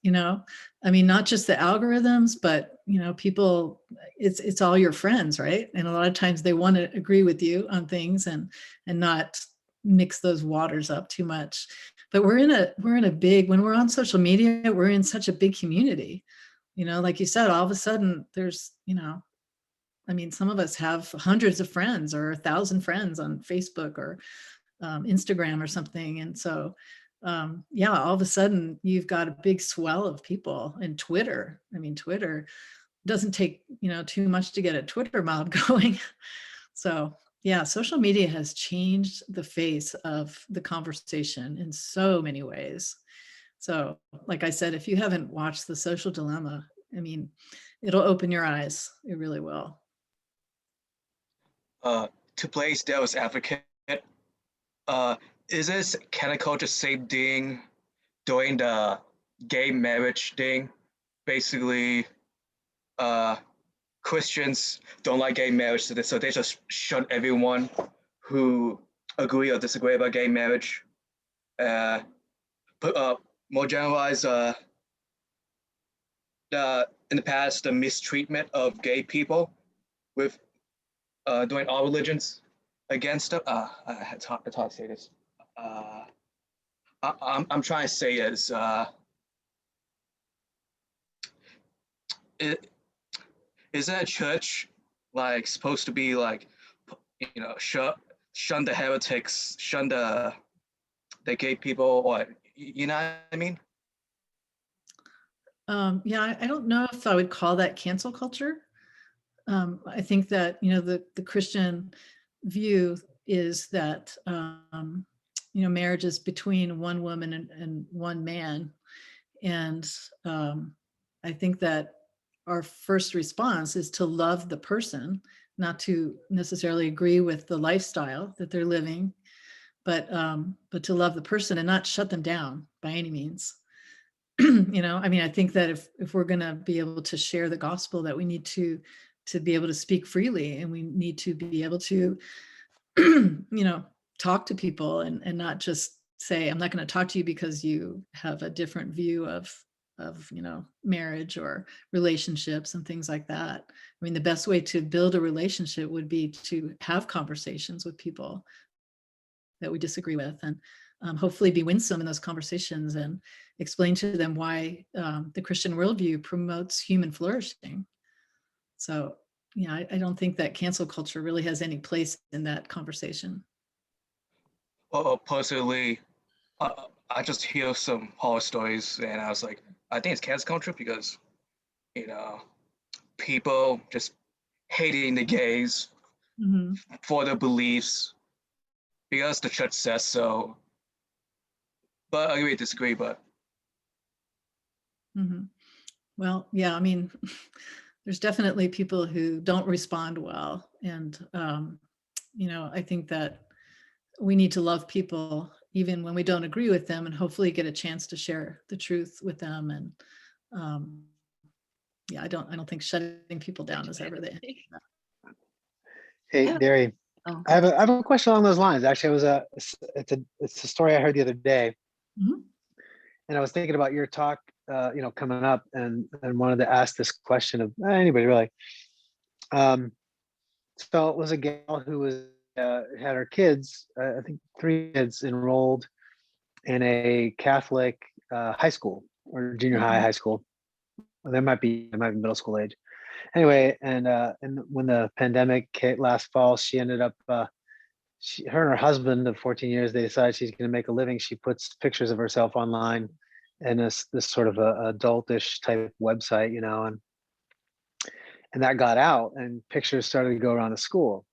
I mean, not just the algorithms, but, people, it's all your friends, right? And a lot of times they want to agree with you on things and not mix those waters up too much. But we're in a big, when we're on social media, we're in such a big community, like you said, all of a sudden there's, I mean, some of us have hundreds of friends or 1,000 friends on Facebook or Instagram or something. And so, all of a sudden you've got a big swell of people. And Twitter, I mean, Twitter doesn't take, too much to get a Twitter mob going. So yeah, social media has changed the face of the conversation in so many ways. So like I said, if you haven't watched The Social Dilemma, I mean, it'll open your eyes. It really will. To play devil's advocate, is this cancel culture same thing during the gay marriage thing? Basically, Christians don't like gay marriage, so they just shun everyone who agree or disagree about gay marriage. But more generalized, in the past, the mistreatment of gay people with doing all religions against them. It's hard to say this. I'm trying to say is is that church like supposed to be like, shun the heretics, shun the gay people, or you know what I mean? I don't know if I would call that cancel culture. I think that, the Christian view is that, marriage is between one woman and one man. And I think that our first response is to love the person, not to necessarily agree with the lifestyle that they're living, but to love the person and not shut them down by any means. I mean, I think that if we're going to be able to share the gospel, that we need to be able to speak freely, and we need to be able to, talk to people and not just say, I'm not going to talk to you because you have a different view of marriage or relationships and things like that. I mean, the best way to build a relationship would be to have conversations with people that we disagree with, and hopefully be winsome in those conversations and explain to them why the Christian worldview promotes human flourishing. So, I don't think that cancel culture really has any place in that conversation. Well, personally, I just hear some horror stories, and I was like, I think it's cancel culture because, people just hating the gays for their beliefs because the church says so. But I agree, disagree, but. Well, yeah, I mean, there's definitely people who don't respond well. And, I think that we need to love people even when we don't agree with them, and hopefully get a chance to share the truth with them. And I don't think shutting people down is ever the end. Hey, Derry, I have a question along those lines. Actually, it's a story I heard the other day, and I was thinking about your talk, coming up, and wanted to ask this question of anybody really. So it was a gal who was had her kids, I think 3 kids, enrolled in a Catholic high school or junior high school. Well, they might be middle school age. Anyway, and when the pandemic hit last fall, she ended up, her and her husband of 14 years, they decided she's going to make a living. She puts pictures of herself online and this sort of a adultish type website, and that got out, and pictures started to go around the school.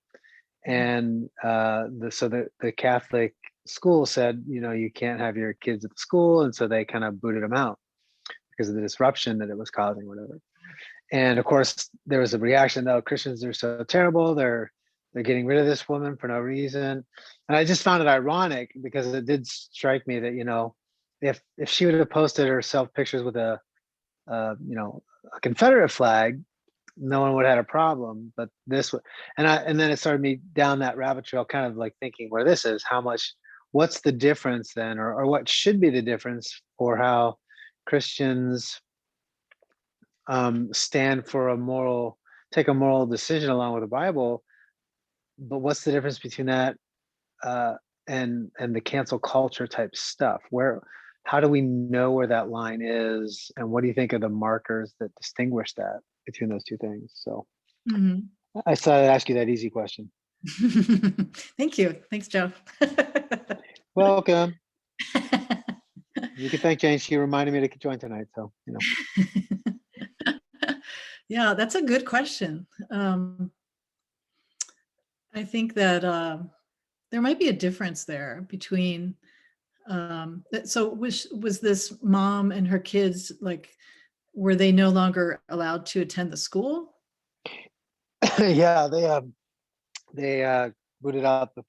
And the Catholic school said, you can't have your kids at the school, and so they kind of booted them out because of the disruption that it was causing, whatever. And of course, there was a reaction, though, Christians are so terrible, they're they're getting rid of this woman for no reason. And I just found it ironic because it did strike me that, you know, if she would have posted herself pictures with a you know, a Confederate flag, no one would have had a problem. But this and then it started me down that rabbit trail, kind of like thinking where this is, what's the difference then, or what should be the difference for how Christians stand for take a moral decision along with the Bible. But what's the difference between that and the cancel culture type stuff? How do we know where that line is, and what do you think are the markers that distinguish that between those two things? So I thought I'd ask you that easy question. Thank you. Thanks, Joe. Welcome. You can thank Jane. She reminded me to join tonight. So, you know. Yeah, that's a good question. I think that there might be a difference there between, so was this mom and her kids, like, were they no longer allowed to attend the school? Yeah, they booted out the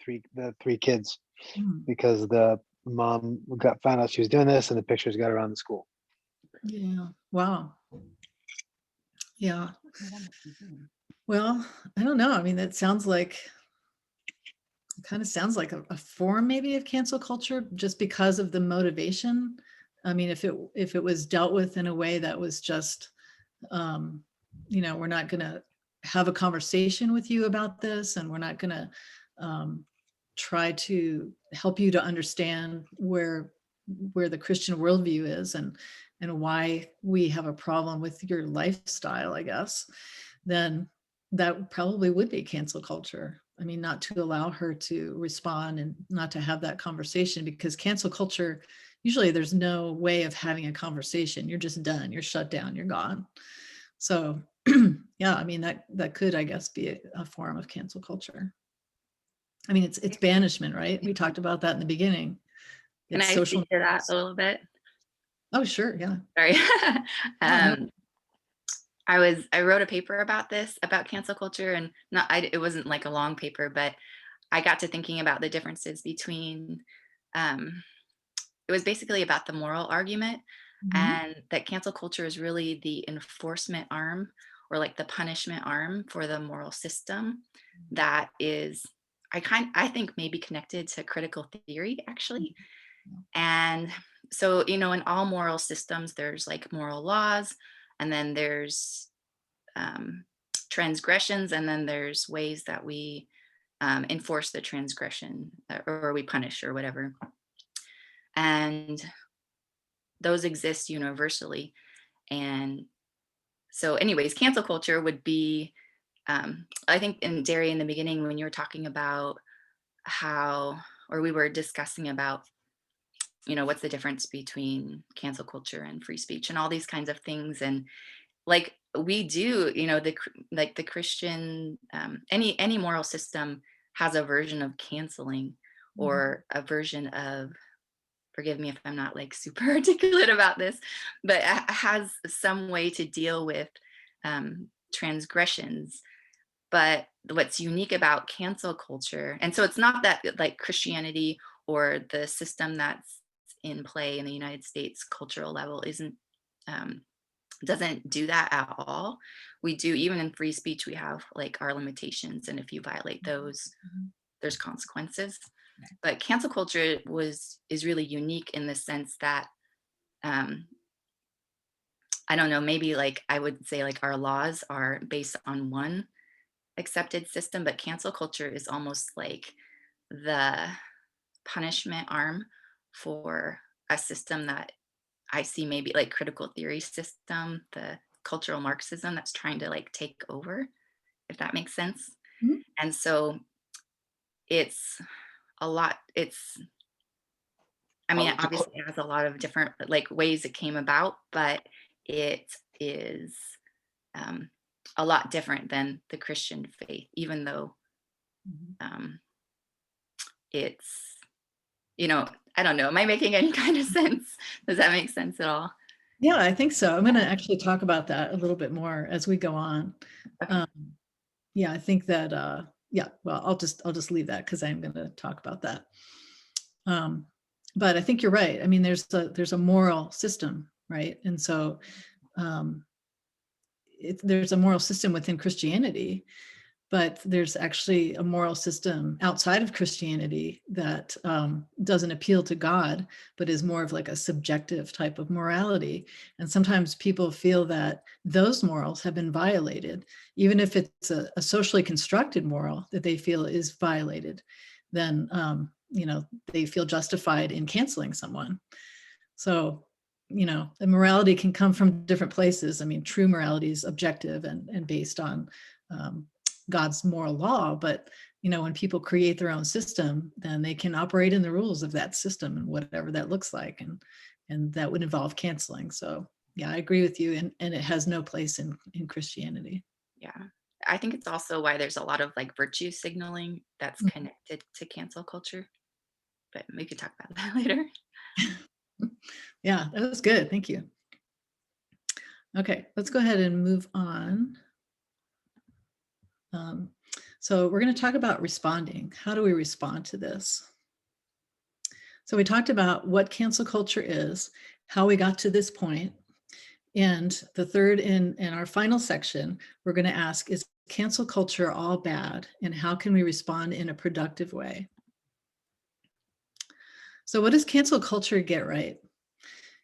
three kids because the mom found out she was doing this, and the pictures got around the school. Yeah. Wow. Yeah. Well, I don't know. I mean, that sounds like, kind of sounds like a form maybe of cancel culture, just because of the motivation. I mean, if it was dealt with in a way that was just, you know, we're not going to have a conversation with you about this, and we're not going to try to help you to understand where the Christian worldview is, and why we have a problem with your lifestyle, I guess, then that probably would be cancel culture. I mean, not to allow her to respond and not to have that conversation, because cancel culture, usually there's no way of having a conversation. You're just done. You're shut down. You're gone. So yeah, I mean, that could, I guess, be a form of cancel culture. I mean, it's banishment, right? We talked about that in the beginning. Can I speak to that a little bit? Oh, sure. Yeah. Sorry. No. I wrote a paper about cancel culture, and it wasn't like a long paper, but I got to thinking about the differences between, it was basically about the moral argument, and that cancel culture is really the enforcement arm, or like the punishment arm for the moral system that is, I think maybe connected to critical theory, actually. And so, you know, in all moral systems, there's like moral laws, and then there's transgressions, and then there's ways that we enforce the transgression, or we punish, or whatever. And those exist universally. And so anyways, cancel culture would be, I think in Derry, in the beginning, when you were talking about we were discussing about, you know, what's the difference between cancel culture and free speech and all these kinds of things. And like we do, you know, the Christian, any moral system has a version of canceling, or a version of, forgive me if I'm not like super articulate about this, but it has some way to deal with transgressions. But what's unique about cancel culture, and so it's not that like Christianity or the system that's in play in the United States cultural level doesn't do that at all. We do, even in free speech, we have like our limitations, and if you violate those, there's consequences. But cancel culture is really unique in the sense that, I don't know, maybe like I would say like our laws are based on one accepted system, but cancel culture is almost like the punishment arm for a system that I see, maybe like critical theory system, the cultural Marxism that's trying to like take over, if that makes sense. And so it's a lot, I mean, obviously it has a lot of different like ways it came about, but it is a lot different than the Christian faith, even though it's, you know, I don't know, am I making any kind of sense? Does that make sense at all? Yeah, I think so. I'm going to actually talk about that a little bit more as we go on. Okay. Yeah, I think that, yeah, well, I'll just leave that because I'm going to talk about that. But I think you're right. I mean, there's a moral system, right? And so there's a moral system within Christianity, but there's actually a moral system outside of Christianity that doesn't appeal to God, but is more of like a subjective type of morality. And sometimes people feel that those morals have been violated, even if it's a socially constructed moral that they feel is violated, then they feel justified in canceling someone. So, the morality can come from different places. I mean, true morality is objective and based on God's moral law, but when people create their own system, then they can operate in the rules of that system and whatever that looks like, and that would involve canceling. So yeah, I agree with you, and it has no place in Christianity. Yeah, I think it's also why there's a lot of like virtue signaling that's connected to cancel culture, but we could talk about that later. Yeah, that was good. Thank you. Okay, let's go ahead and move on. So we're going to talk about responding. How do we respond to this? So we talked about what cancel culture is, how we got to this point, and the third in our final section, we're going to ask, is cancel culture all bad, and how can we respond in a productive way? So what does cancel culture get right?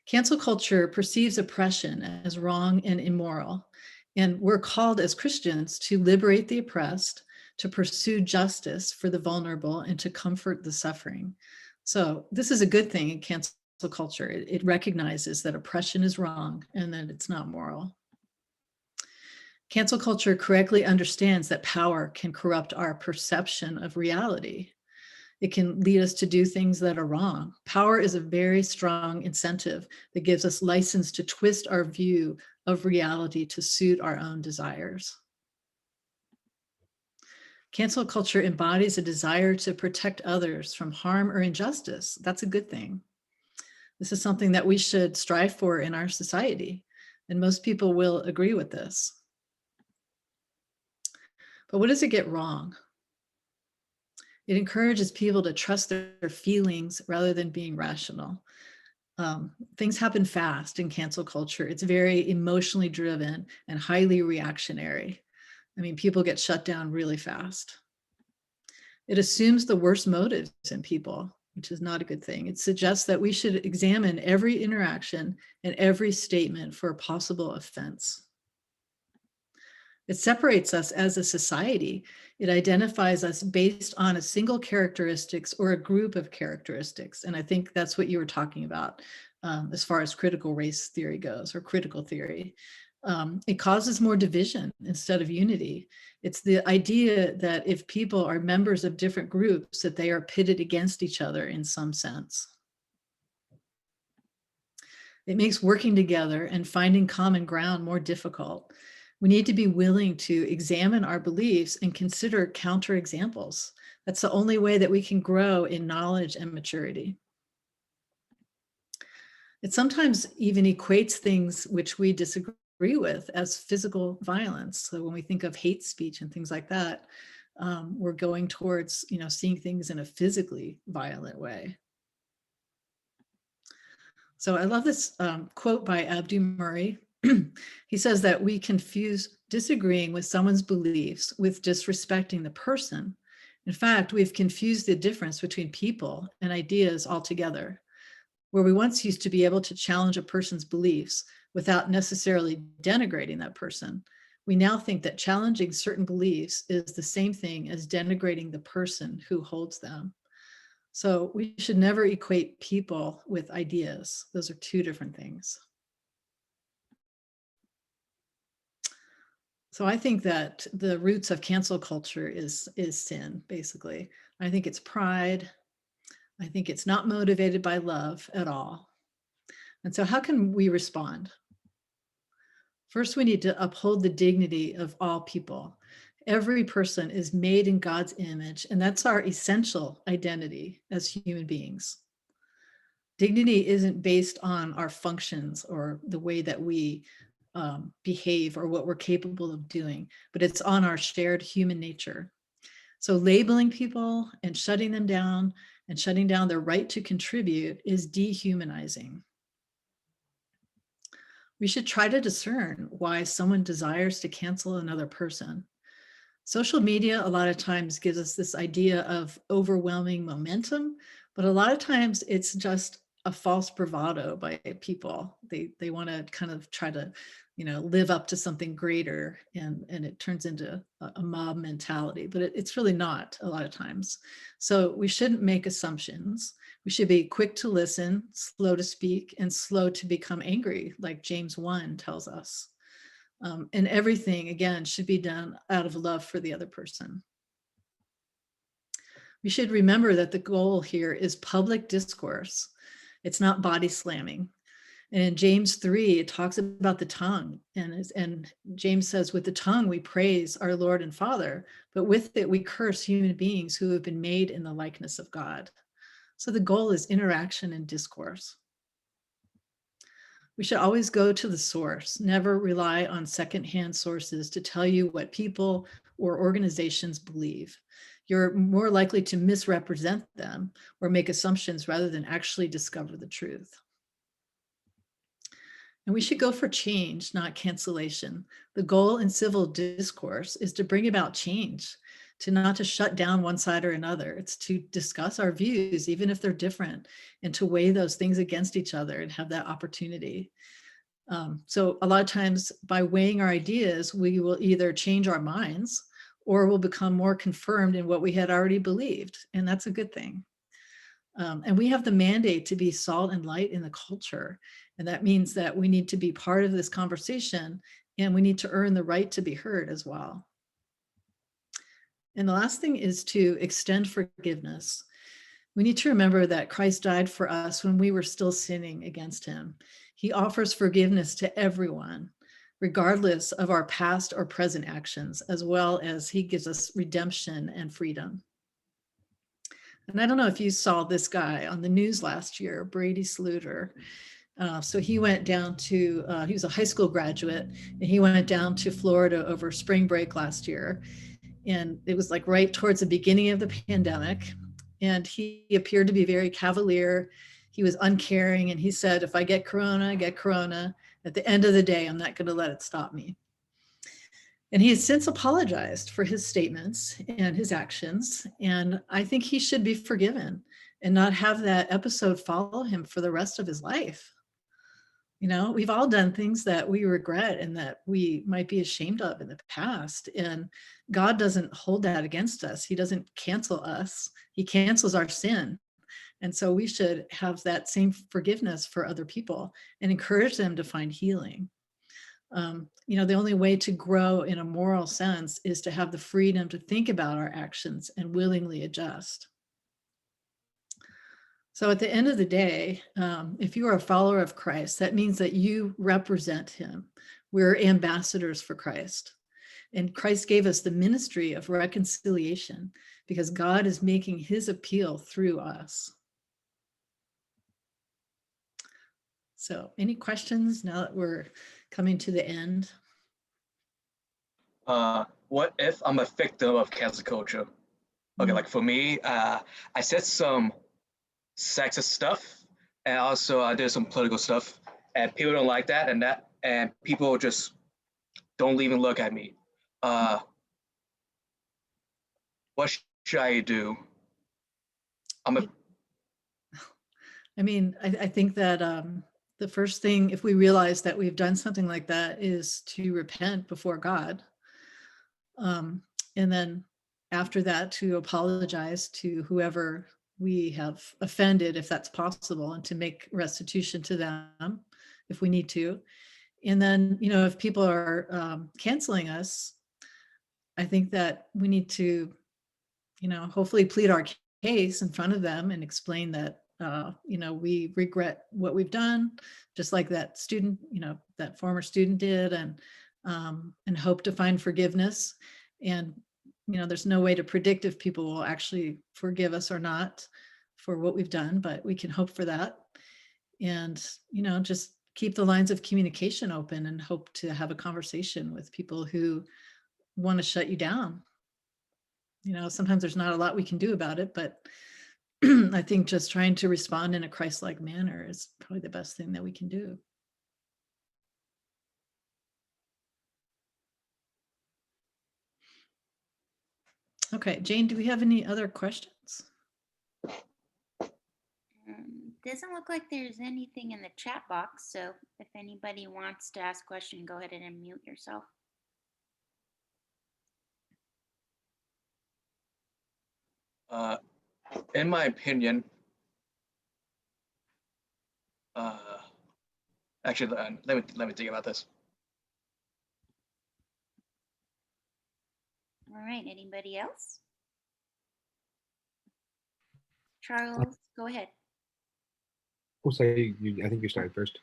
Cancel culture perceives oppression as wrong and immoral, and we're called as Christians to liberate the oppressed, to pursue justice for the vulnerable, and to comfort the suffering. So this is a good thing in cancel culture. It recognizes that oppression is wrong and that it's not moral. Cancel culture correctly understands that power can corrupt our perception of reality. It can lead us to do things that are wrong. Power is a very strong incentive that gives us license to twist our view of reality to suit our own desires. Cancel culture embodies a desire to protect others from harm or injustice. That's a good thing. This is something that we should strive for in our society, and most people will agree with this. But what does it get wrong? It encourages people to trust their feelings rather than being rational. Things happen fast in cancel culture. It's very emotionally driven and highly reactionary. I mean, people get shut down really fast. It assumes the worst motives in people, which is not a good thing. It suggests that we should examine every interaction and every statement for a possible offense. It separates us as a society. It identifies us based on a single characteristics or a group of characteristics. And I think that's what you were talking about as far as critical race theory goes, or critical theory. It causes more division instead of unity. It's the idea that if people are members of different groups, that they are pitted against each other in some sense. It makes working together and finding common ground more difficult. We need to be willing to examine our beliefs and consider counterexamples. That's the only way that we can grow in knowledge and maturity. It sometimes even equates things which we disagree with as physical violence. So when we think of hate speech and things like that, we're going towards, seeing things in a physically violent way. So I love this quote by Damore. He says that we confuse disagreeing with someone's beliefs with disrespecting the person. In fact, we've confused the difference between people and ideas altogether. Where we once used to be able to challenge a person's beliefs without necessarily denigrating that person, we now think that challenging certain beliefs is the same thing as denigrating the person who holds them. So we should never equate people with ideas. Those are two different things. So I think that the roots of cancel culture is sin, basically. I think it's pride. I think it's not motivated by love at all. And so how can we respond? First, we need to uphold the dignity of all people. Every person is made in God's image, and that's our essential identity as human beings. Dignity isn't based on our functions or the way that we behave or what we're capable of doing, but it's on our shared human nature. So labeling people and shutting them down and shutting down their right to contribute is dehumanizing. We should try to discern why someone desires to cancel another person. Social media a lot of times gives us this idea of overwhelming momentum, but a lot of times it's just a false bravado by people. They want to kind of try to, live up to something greater, and it turns into a mob mentality, but it's really not a lot of times. So we shouldn't make assumptions. We should be quick to listen, slow to speak, and slow to become angry, like James 1 tells us. And everything, again, should be done out of love for the other person. We should remember that the goal here is public discourse. It's not body slamming. And in James 3, it talks about the tongue. And James says, with the tongue, we praise our Lord and Father, but with it, we curse human beings who have been made in the likeness of God. So the goal is interaction and discourse. We should always go to the source, never rely on secondhand sources to tell you what people or organizations believe. You're more likely to misrepresent them or make assumptions rather than actually discover the truth. And we should go for change, not cancellation. The goal in civil discourse is to bring about change, not to shut down one side or another. It's to discuss our views, even if they're different, and to weigh those things against each other and have that opportunity. So a lot of times by weighing our ideas, we will either change our minds or we'll become more confirmed in what we had already believed. And that's a good thing. And we have the mandate to be salt and light in the culture. And that means that we need to be part of this conversation, and we need to earn the right to be heard as well. And the last thing is to extend forgiveness. We need to remember that Christ died for us when we were still sinning against him. He offers forgiveness to everyone, regardless of our past or present actions, as well as he gives us redemption and freedom. And I don't know if you saw this guy on the news last year, Brady Sluter. So he went down to, he was a high school graduate, and he went down to Florida over spring break last year. And it was like right towards the beginning of the pandemic. And he appeared to be very cavalier. He was uncaring. And he said, if I get corona, I get corona. At the end of the day, I'm not going to let it stop me. And he has since apologized for his statements and his actions. And I think he should be forgiven and not have that episode follow him for the rest of his life. We've all done things that we regret and that we might be ashamed of in the past. And God doesn't hold that against us. He doesn't cancel us. He cancels our sin. And so we should have that same forgiveness for other people and encourage them to find healing. The only way to grow in a moral sense is to have the freedom to think about our actions and willingly adjust. So at the end of the day, if you are a follower of Christ, that means that you represent him. We're ambassadors for Christ. And Christ gave us the ministry of reconciliation because God is making his appeal through us. So any questions now that we're coming to the end? What if I'm a victim of cancel culture? Okay, like for me, I said some sexist stuff, and also I did some political stuff, and people don't like that, and people just don't even look at me. What should I do? I think that the first thing, if we realize that we've done something like that, is to repent before God. And then after that, to apologize to whoever we have offended, if that's possible, and to make restitution to them if we need to. And then, if people are canceling us, I think that we need to, hopefully plead our case in front of them and explain that, we regret what we've done, just like that student, that former student did, and hope to find forgiveness. And, there's no way to predict if people will actually forgive us or not for what we've done, but we can hope for that. And, just keep the lines of communication open and hope to have a conversation with people who want to shut you down. sometimes there's not a lot we can do about it, but I think just trying to respond in a Christ-like manner is probably the best thing that we can do. Okay, Jane, do we have any other questions? Doesn't look like there's anything in the chat box, so if anybody wants to ask a question, go ahead and unmute yourself. In my opinion, actually, let me think about this. All right, anybody else? Charles, go ahead. We'll say I think you started first.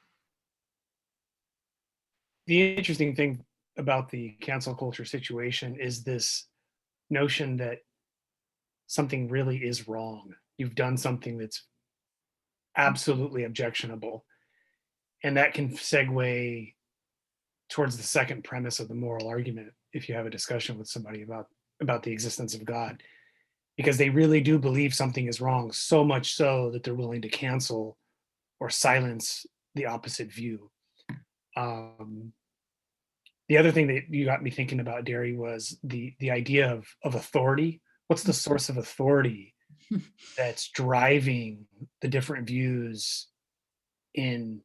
The interesting thing about the cancel culture situation is this notion that something really is wrong. You've done something that's absolutely objectionable. And that can segue towards the second premise of the moral argument if you have a discussion with somebody about the existence of God, because they really do believe something is wrong, so much so that they're willing to cancel or silence the opposite view. The other thing that you got me thinking about, Derry, was the idea of authority. What's the source of authority that's driving the different views in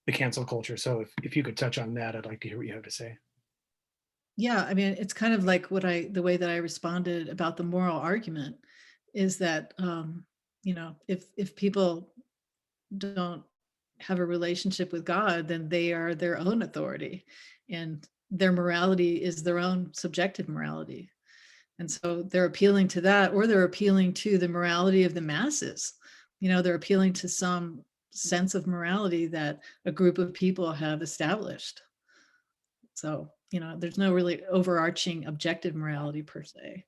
the cancel culture? So if you could touch on that, I'd like to hear what you have to say. Yeah, I mean, it's kind of like the way that I responded about the moral argument is that, if people don't have a relationship with God, then they are their own authority, and their morality is their own subjective morality. And so they're appealing to that, or they're appealing to the morality of the masses. They're appealing to some sense of morality that a group of people have established. So, there's no really overarching objective morality per se.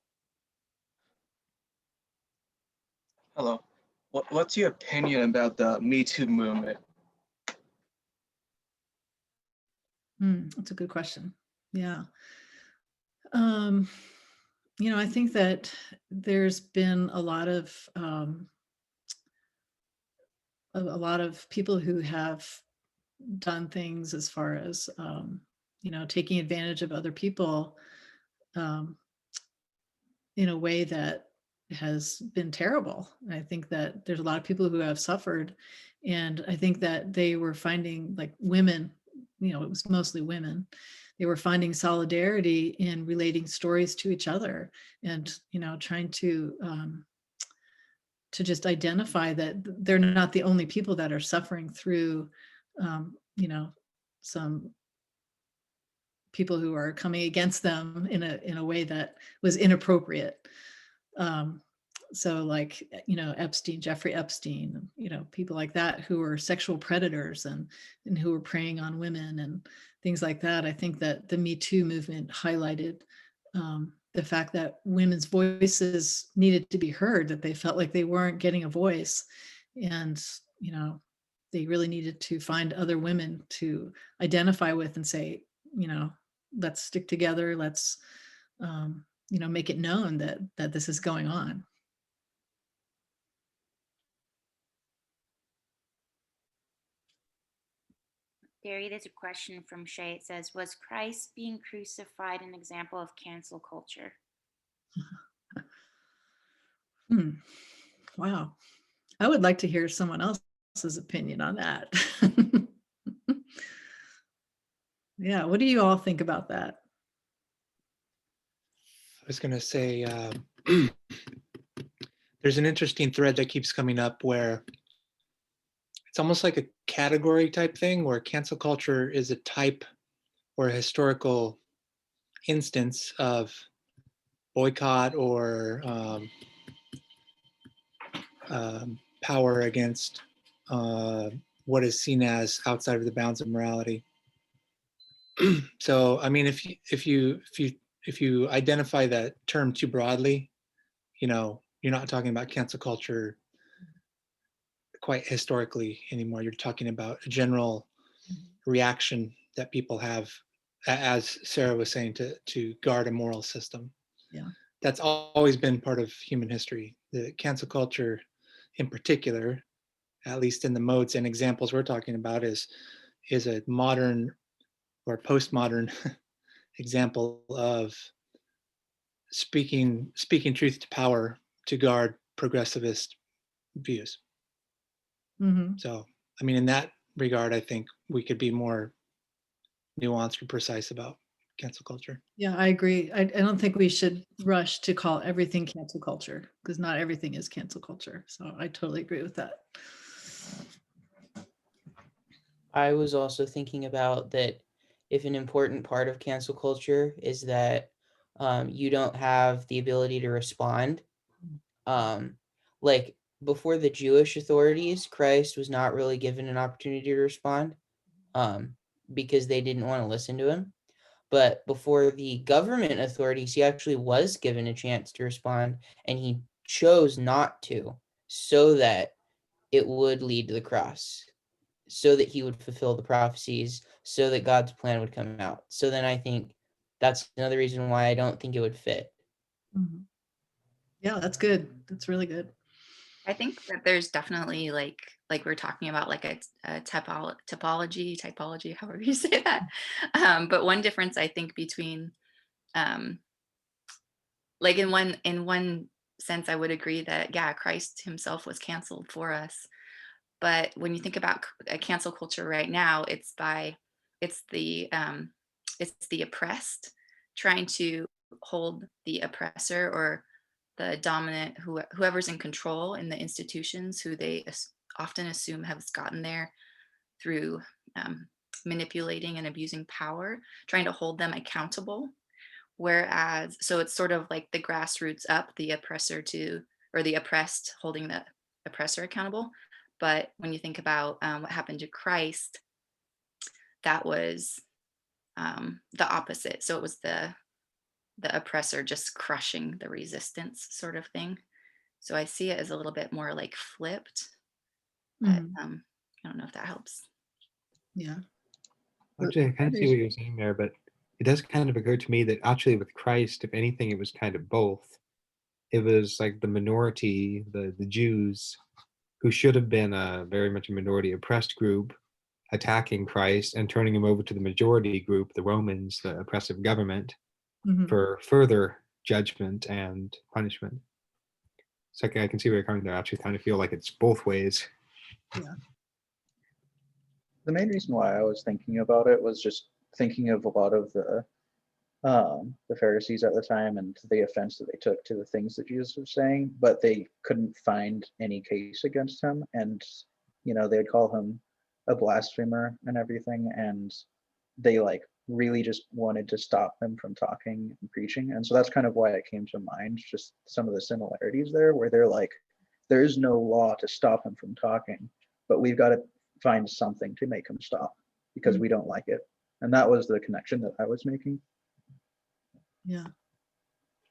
Hello. What's your opinion about the Metoo movement? That's a good question. Yeah. I think that there's been a lot of people who have done things as far as, taking advantage of other people in a way that has been terrible. And I think that there's a lot of people who have suffered, and I think that they were finding, like, women, it was mostly women, they were finding solidarity in relating stories to each other, and trying to just identify that they're not the only people that are suffering through some people who are coming against them in a way that was inappropriate. So, like, Jeffrey Epstein, people like that who were sexual predators and who were preying on women and things like that. I think that the Metoo movement highlighted the fact that women's voices needed to be heard, that they felt like they weren't getting a voice. And, they really needed to find other women to identify with and say, let's stick together. Let's, make it known that this is going on. Derry, there's a question from Shay. It says, was Christ being crucified an example of cancel culture? Wow. I would like to hear someone else's opinion on that. Yeah, what do you all think about that? I was going to say, there's an interesting thread that keeps coming up where it's almost like a category type thing, where cancel culture is a type or a historical instance of boycott or power against what is seen as outside of the bounds of morality. So, I mean, if you identify that term too broadly, you're not talking about cancel culture quite historically anymore. You're talking about a general reaction that people have, as Sarah was saying, to guard a moral system. Yeah. that's always been part of human history. The cancel culture in particular, at least in the modes and examples we're talking about, is a modern or postmodern example of speaking truth to power to guard progressivist views. Mm-hmm. So, I mean, in that regard, I think we could be more nuanced or precise about cancel culture. Yeah, I agree. I don't think we should rush to call everything cancel culture, because not everything is cancel culture. So I totally agree with that. I was also thinking about that if an important part of cancel culture is that you don't have the ability to respond. Like before the Jewish authorities, Christ was not really given an opportunity to respond because they didn't want to listen to him. But before the government authorities, he actually was given a chance to respond, and he chose not to, so that it would lead to the cross, so that he would fulfill the prophecies, so that God's plan would come out. So then I think that's another reason why I don't think it would fit. Mhm. Yeah, that's good. That's really good. I think that there's definitely like we're talking about like a typology, however you say that. But one difference I think between like in one sense, I would agree that yeah, Christ himself was canceled for us. But when you think about a cancel culture right now, it's the oppressed trying to hold the oppressor or the dominant whoever's in control in the institutions who they often assume has gotten there through manipulating and abusing power, trying to hold them accountable. Whereas, so it's sort of like the grassroots up, the oppressor to, or the oppressed holding the oppressor accountable. But when you think about what happened to Christ, that was the opposite. So it was the oppressor just crushing the resistance sort of thing. So I see it as a little bit more like flipped. But Mhm. I don't know if that helps. Yeah. Actually, I kind of see what you're saying there, but it does kind of occur to me that actually with Christ, if anything, it was kind of both. It was like the minority, the Jews, who should have been a very much a minority oppressed group, attacking Christ and turning him over to the majority group, the Romans, the oppressive government, Mhm. for further judgment and punishment. So I can see where you're coming there. I actually kind of feel like it's both ways. Yeah. The main reason why I was thinking about it was just thinking of a lot of the Pharisees at the time and the offense that they took to the things that Jesus was saying, but they couldn't find any case against him, and they'd call him a blasphemer and everything, and they like really just wanted to stop him from talking and preaching. And so that's kind of why it came to mind, just some of the similarities there, where they're like, there is no law to stop him from talking, but we've got to find something to make him stop because we don't like it. And that was the connection that I was making. Yeah.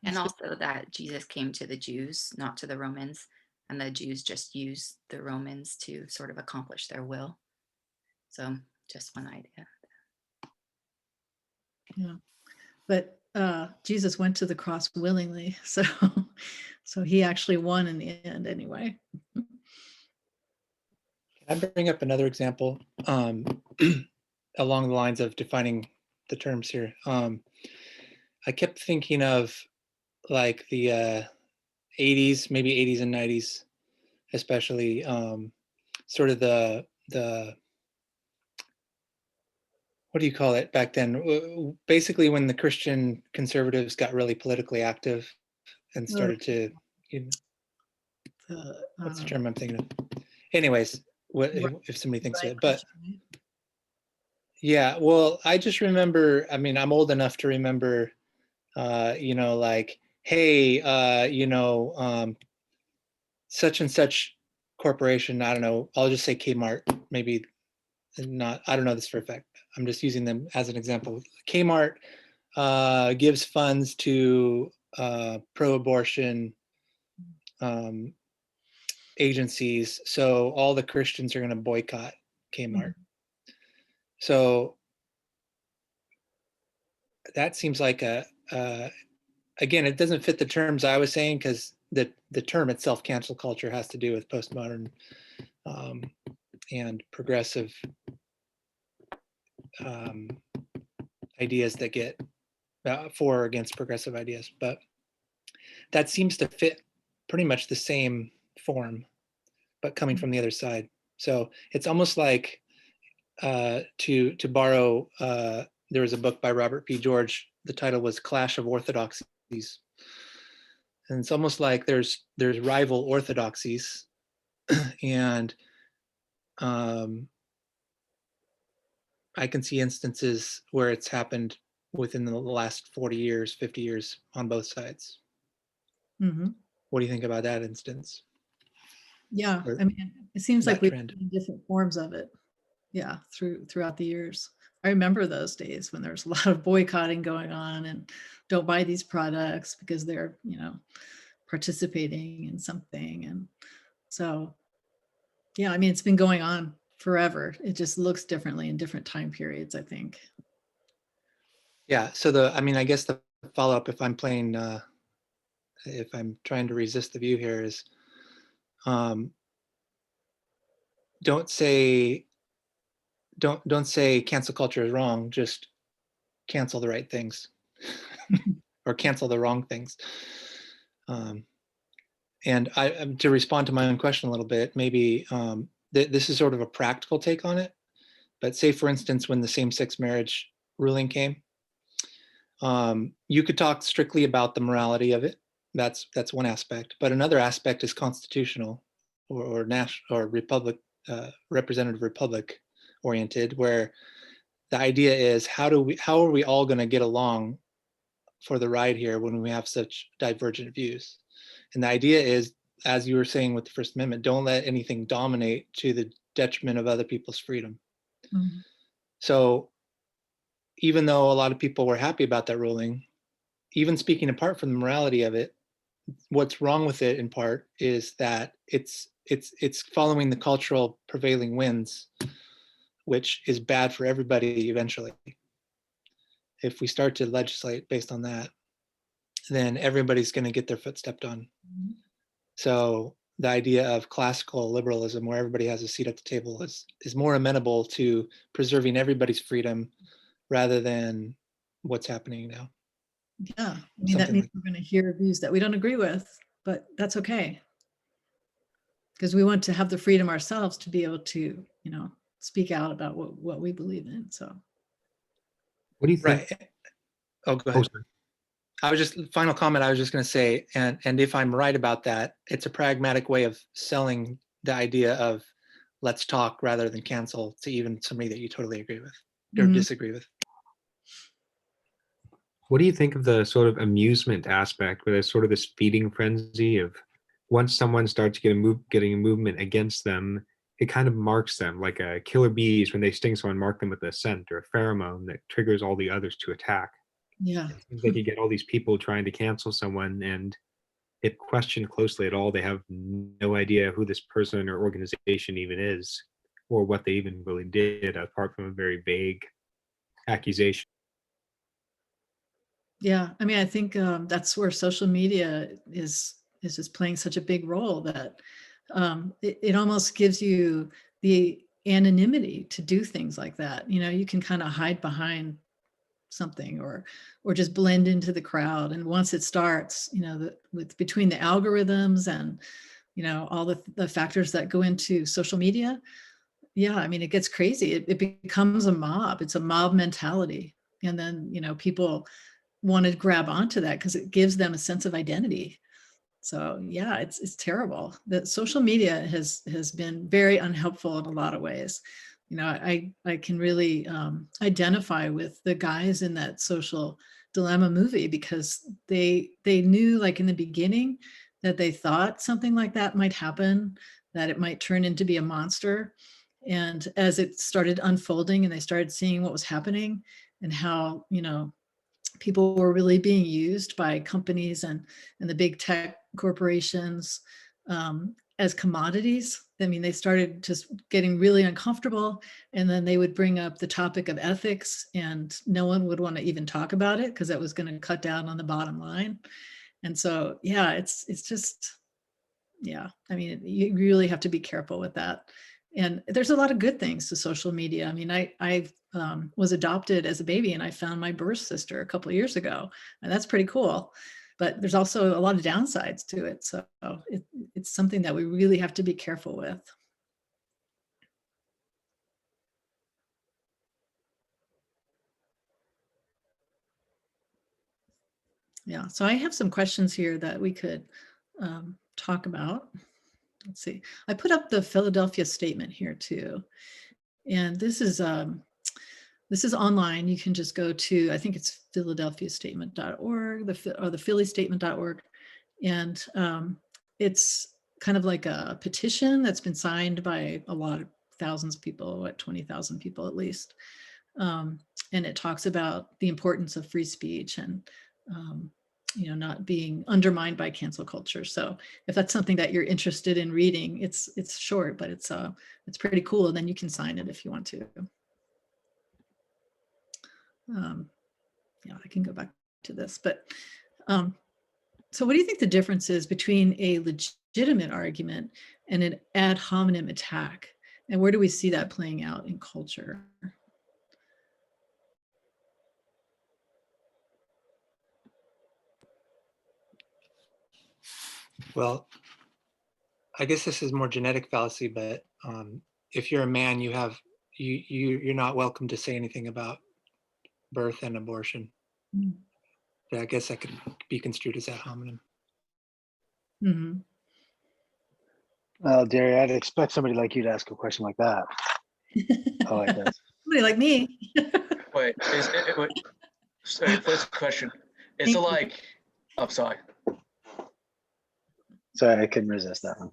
And also that Jesus came to the Jews, not to the Romans, and the Jews just used the Romans to sort of accomplish their will. So just one idea. Yeah. But Jesus went to the cross willingly. So he actually won in the end anyway. Can I bring up another example along the lines of defining the terms here? I kept thinking of like the 80s, maybe 80s and 90s, especially sort of the what do you call it back then? Basically, when the Christian conservatives got really politically active and started to, what's the term I'm thinking of? Anyways, if somebody thinks of it, but yeah, well, I just remember. I mean, I'm old enough to remember, like, hey, such and such corporation. I don't know. I'll just say Kmart. Maybe not. I don't know this for a fact. I'm just using them as an example. Kmart gives funds to pro-abortion agencies, so all the Christians are going to boycott Kmart. So that seems like a again, it doesn't fit the terms I was saying, because the term itself, cancel culture, has to do with postmodern and progressive ideas that get for or against progressive ideas. But that seems to fit pretty much the same form, but coming from the other side. So it's almost like, to borrow, there was a book by Robert P. George. The title was Clash of Orthodoxies. And it's almost like there's rival orthodoxies, and I can see instances where it's happened within the last 40 years, 50 years on both sides. Mm-hmm. What do you think about that instance? Yeah, Or I mean, it seems that like we've trend? seen different forms of it. Yeah, throughout the years. I remember those days when there's a lot of boycotting going on, and don't buy these products because they're, participating in something. And so, yeah, I mean, it's been going on forever. It just looks differently in different time periods, I think. Yeah. So I guess the follow-up, if I'm playing, if I'm trying to resist the view here, is don't say cancel culture is wrong. Just cancel the right things, or cancel the wrong things. And to respond to my own question a little bit, maybe this is sort of a practical take on it. But say, for instance, when the same-sex marriage ruling came, you could talk strictly about the morality of it. That's one aspect. But another aspect is constitutional or national or republic, representative republic oriented, where the idea is how are we all going to get along for the ride here when we have such divergent views? And the idea is, as you were saying with the First Amendment, don't let anything dominate to the detriment of other people's freedom. Mm-hmm. So even though a lot of people were happy about that ruling, even speaking apart from the morality of it, what's wrong with it in part is that it's following the cultural prevailing winds, which is bad for everybody eventually. If we start to legislate based on that, then everybody's going to get their foot stepped on. Mm-hmm. So the idea of classical liberalism, where everybody has a seat at the table, is more amenable to preserving everybody's freedom rather than what's happening now. Yeah, I mean, that means we're going to hear views that we don't agree with, but that's okay. Because we want to have the freedom ourselves to be able to, speak out about what we believe in. So, what do you think? Right. Oh, go ahead. Final comment, I was just going to say, and if I'm right about that, it's a pragmatic way of selling the idea of let's talk rather than cancel to even somebody that you totally agree with or disagree with. What do you think of the sort of amusement aspect, where there's sort of this feeding frenzy of once someone starts getting a movement against them, it kind of marks them like killer bees when they sting someone, mark them with a scent or a pheromone that triggers all the others to attack. Yeah. It seems like you get all these people trying to cancel someone, and if questioned closely at all, they have no idea who this person or organization even is, or what they even really did, apart from a very vague accusation. Yeah, I mean, I think that's where social media is just playing such a big role that it almost gives you the anonymity to do things like that. You can kind of hide behind something or just blend into the crowd. And once it starts, between the algorithms and all the factors that go into social media, yeah, I mean, it gets crazy. It becomes a mob. It's a mob mentality, and then people want to grab onto that because it gives them a sense of identity. So yeah, it's terrible. That social media has been very unhelpful in a lot of ways. I can really identify with the guys in that Social Dilemma movie, because they knew, like in the beginning, that they thought something like that might happen, that it might turn into be a monster. And as it started unfolding and they started seeing what was happening and how, people were really being used by companies and the big tech corporations, as commodities. I mean, they started just getting really uncomfortable, and then they would bring up the topic of ethics, and no one would want to even talk about it because that was going to cut down on the bottom line. And so, yeah, it's just, yeah, I mean, you really have to be careful with that. And there's a lot of good things to social media. I mean, I was adopted as a baby, and I found my birth sister a couple of years ago, and that's pretty cool. But there's also a lot of downsides to it. So it's something that we really have to be careful with. Yeah, so I have some questions here that we could talk about. Let's see. I put up the Philadelphia Statement here too. And this is online. You can just go to, I think it's philadelphiastatement.org, or the phillystatement.org. And it's kind of like a petition that's been signed by a lot of thousands of people, what, 20,000 people at least. And it talks about the importance of free speech and not being undermined by cancel culture. So if that's something that you're interested in reading, it's short, but it's pretty cool. And then you can sign it if you want to. Yeah, I can go back to this, but so what do you think the difference is between a legitimate argument and an ad hominem attack? And where do we see that playing out in culture? Well, I guess this is more genetic fallacy, but if you're a man, you're not welcome to say anything about birth and abortion. Mm. But I guess that could be construed as ad hominem. Mm-hmm. Well, Derry, I'd expect somebody like you to ask a question like that. I like that. Somebody like me. Wait, sorry, first question. Is it like, I'm sorry. Sorry, I couldn't resist that one.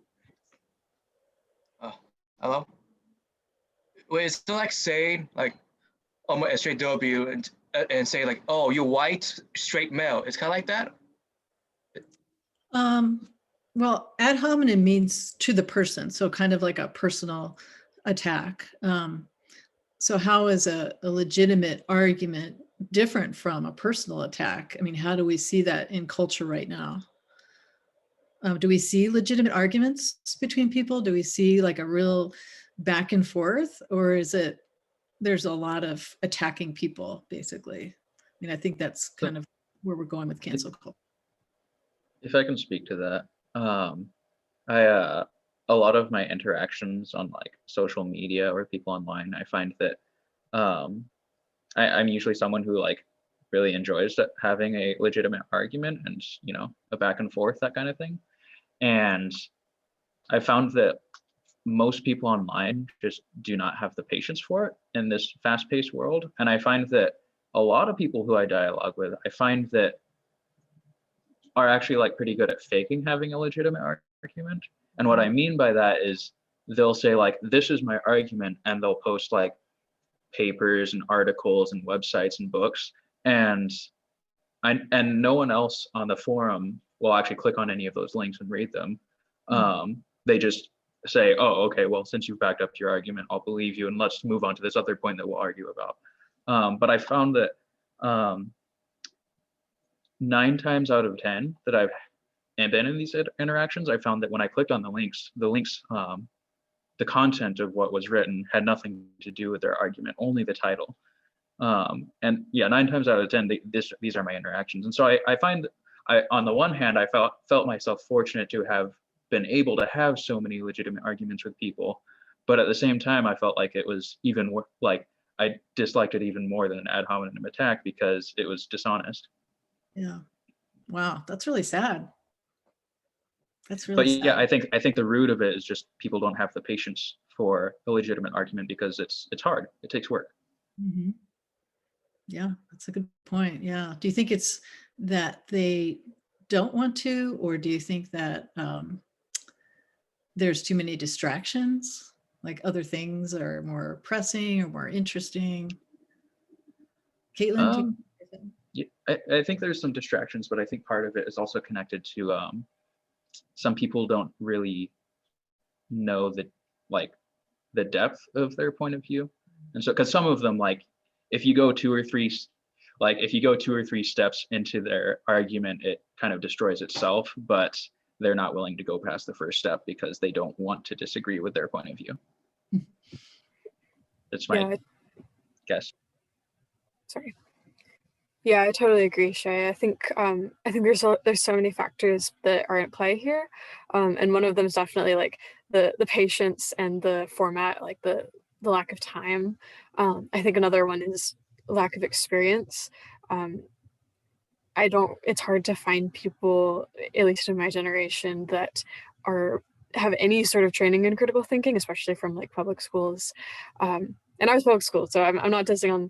Hello? Wait, is it like saying, like, I'm a straight W and say like, oh, you're white, straight male. It's kind of like that? Well, ad hominem means to the person. So kind of like a personal attack. So how is a legitimate argument different from a personal attack? I mean, how do we see that in culture right now? Do we see legitimate arguments between people? Do we see like a real back and forth, or is it there's a lot of attacking people, basically? I mean, I think that's kind of where we're going with cancel culture. If I can speak to that, a lot of my interactions on like social media or people online, I find that I'm usually someone who like really enjoys having a legitimate argument and a back and forth, that kind of thing. And I found that most people online just do not have the patience for it in this fast-paced world. And I find that a lot of people who I dialogue with, I find that are actually like pretty good at faking having a legitimate argument. And what I mean by that is they'll say like, this is my argument, and they'll post like papers and articles and websites and books, and no one else on the forum will actually click on any of those links and read them. They just say, oh, okay, well, since you've backed up your argument, I'll believe you, and let's move on to this other point that we'll argue about. But I found that 9 times out of 10 that I've been in these interactions, I found that when I clicked on the links, the content of what was written had nothing to do with their argument, only the title. And yeah, 9 times out of 10, these are my interactions. And so I find, on the one hand, I felt myself fortunate to have been able to have so many legitimate arguments with people, but at the same time, I felt like it was even like I disliked it even more than an ad hominem attack because it was dishonest. Yeah. Wow, that's really sad. That's really But sad. yeah, I think the root of it is just people don't have the patience for a legitimate argument because it's hard. It takes work. Mm-hmm. Yeah, that's a good point. Yeah. Do you think it's that they don't want to, or do you think that there's too many distractions, like other things are more pressing or more interesting? Caitlin? Yeah, I think there's some distractions, but I think part of it is also connected to some people don't really know the depth of their point of view. And so, because some of them, like, if you go two or three steps into their argument, it kind of destroys itself, but they're not willing to go past the first step because they don't want to disagree with their point of view. That's my guess. Sorry. Yeah, I totally agree, Shay. I think there's so many factors that are at play here, and one of them is definitely like the patience and the format, like the lack of time. I think another one is lack of experience. It's hard to find people, at least in my generation, that have any sort of training in critical thinking, especially from like public schools. And I was public school, so I'm not dissing on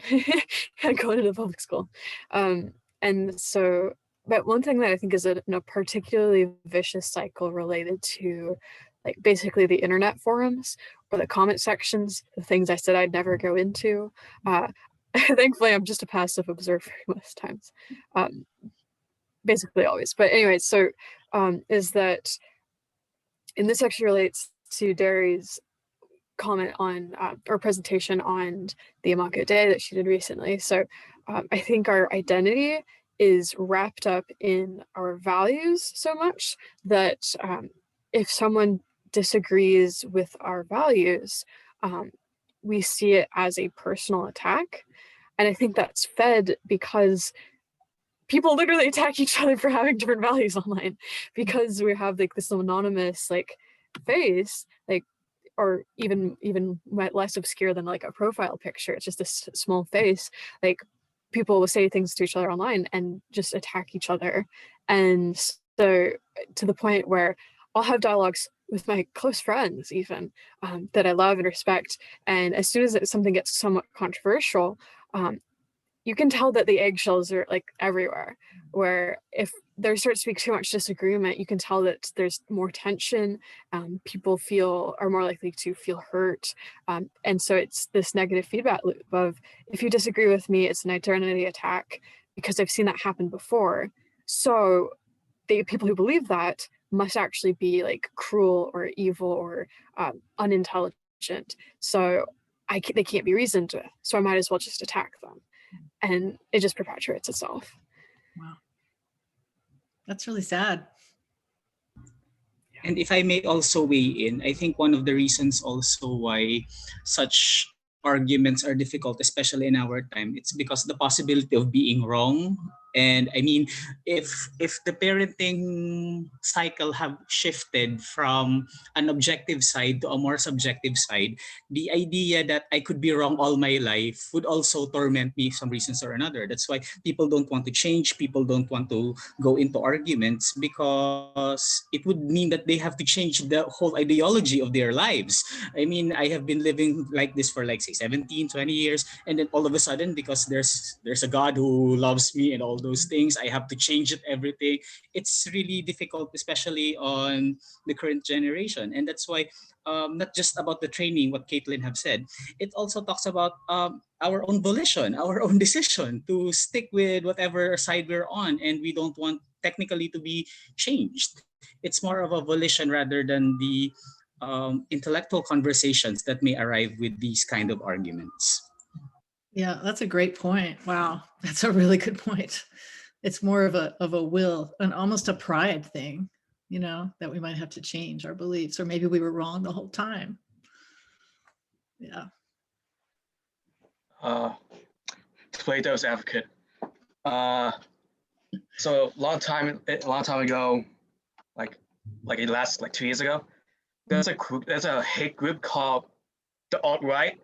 going to the public school. And so, but one thing that I think is a particularly vicious cycle related to like basically the internet forums or the comment sections, the things I said I'd never go into. Thankfully, I'm just a passive observer most times, basically always. But anyway, so is that, and this actually relates to Derry's comment on or presentation on the Imago Dei that she did recently. So I think our identity is wrapped up in our values so much that if someone disagrees with our values, we see it as a personal attack. And I think that's fed because people literally attack each other for having different values online, because we have like this anonymous like face, like, or even less obscure than like a profile picture. It's just a small face. Like people will say things to each other online and just attack each other. And so to the point where I'll have dialogues with my close friends even that I love and respect. And as soon as something gets somewhat controversial, you can tell that the eggshells are like everywhere, where if there starts to be too much disagreement, you can tell that there's more tension. People are more likely to feel hurt. And so it's this negative feedback loop of, if you disagree with me, it's an identity attack because I've seen that happen before. So the people who believe that must actually be like cruel or evil or unintelligent. So they can't be reasoned with. So I might as well just attack them. And it just perpetuates itself. Wow. That's really sad. And if I may also weigh in, I think one of the reasons also why such arguments are difficult, especially in our time, it's because the possibility of being wrong. And I mean, if the parenting cycle have shifted from an objective side to a more subjective side, the idea that I could be wrong all my life would also torment me for some reasons or another. That's why people don't want to change. People don't want to go into arguments, because it would mean that they have to change the whole ideology of their lives. I mean, I have been living like this for like say 17, 20 years. And then all of a sudden, because there's a God who loves me and all those things, I have to change it, everything. It's really difficult, especially on the current generation. And that's why not just about the training, what Caitlin have said, it also talks about our own volition, our own decision to stick with whatever side we're on, and we don't want technically to be changed. It's more of a volition rather than the intellectual conversations that may arrive with these kind of arguments. Yeah, that's a great point. Wow, that's a really good point. It's more of a will, and almost a pride thing, that we might have to change our beliefs, or maybe we were wrong the whole time. Yeah. To play devil's advocate. So a long time ago, like it lasts like 2 years ago, there's a hate group called the alt-right.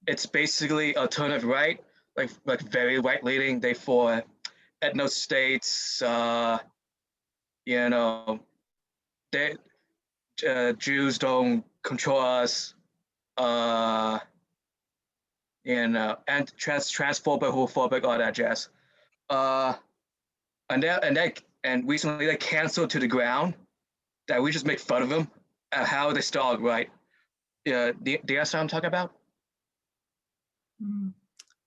It's basically alternative right, like very right leaning. They for ethno states, Jews don't control us, and transphobic, homophobic, all that jazz. And recently they canceled to the ground that we just make fun of them at how they start right. Do you guys know what I'm talking about?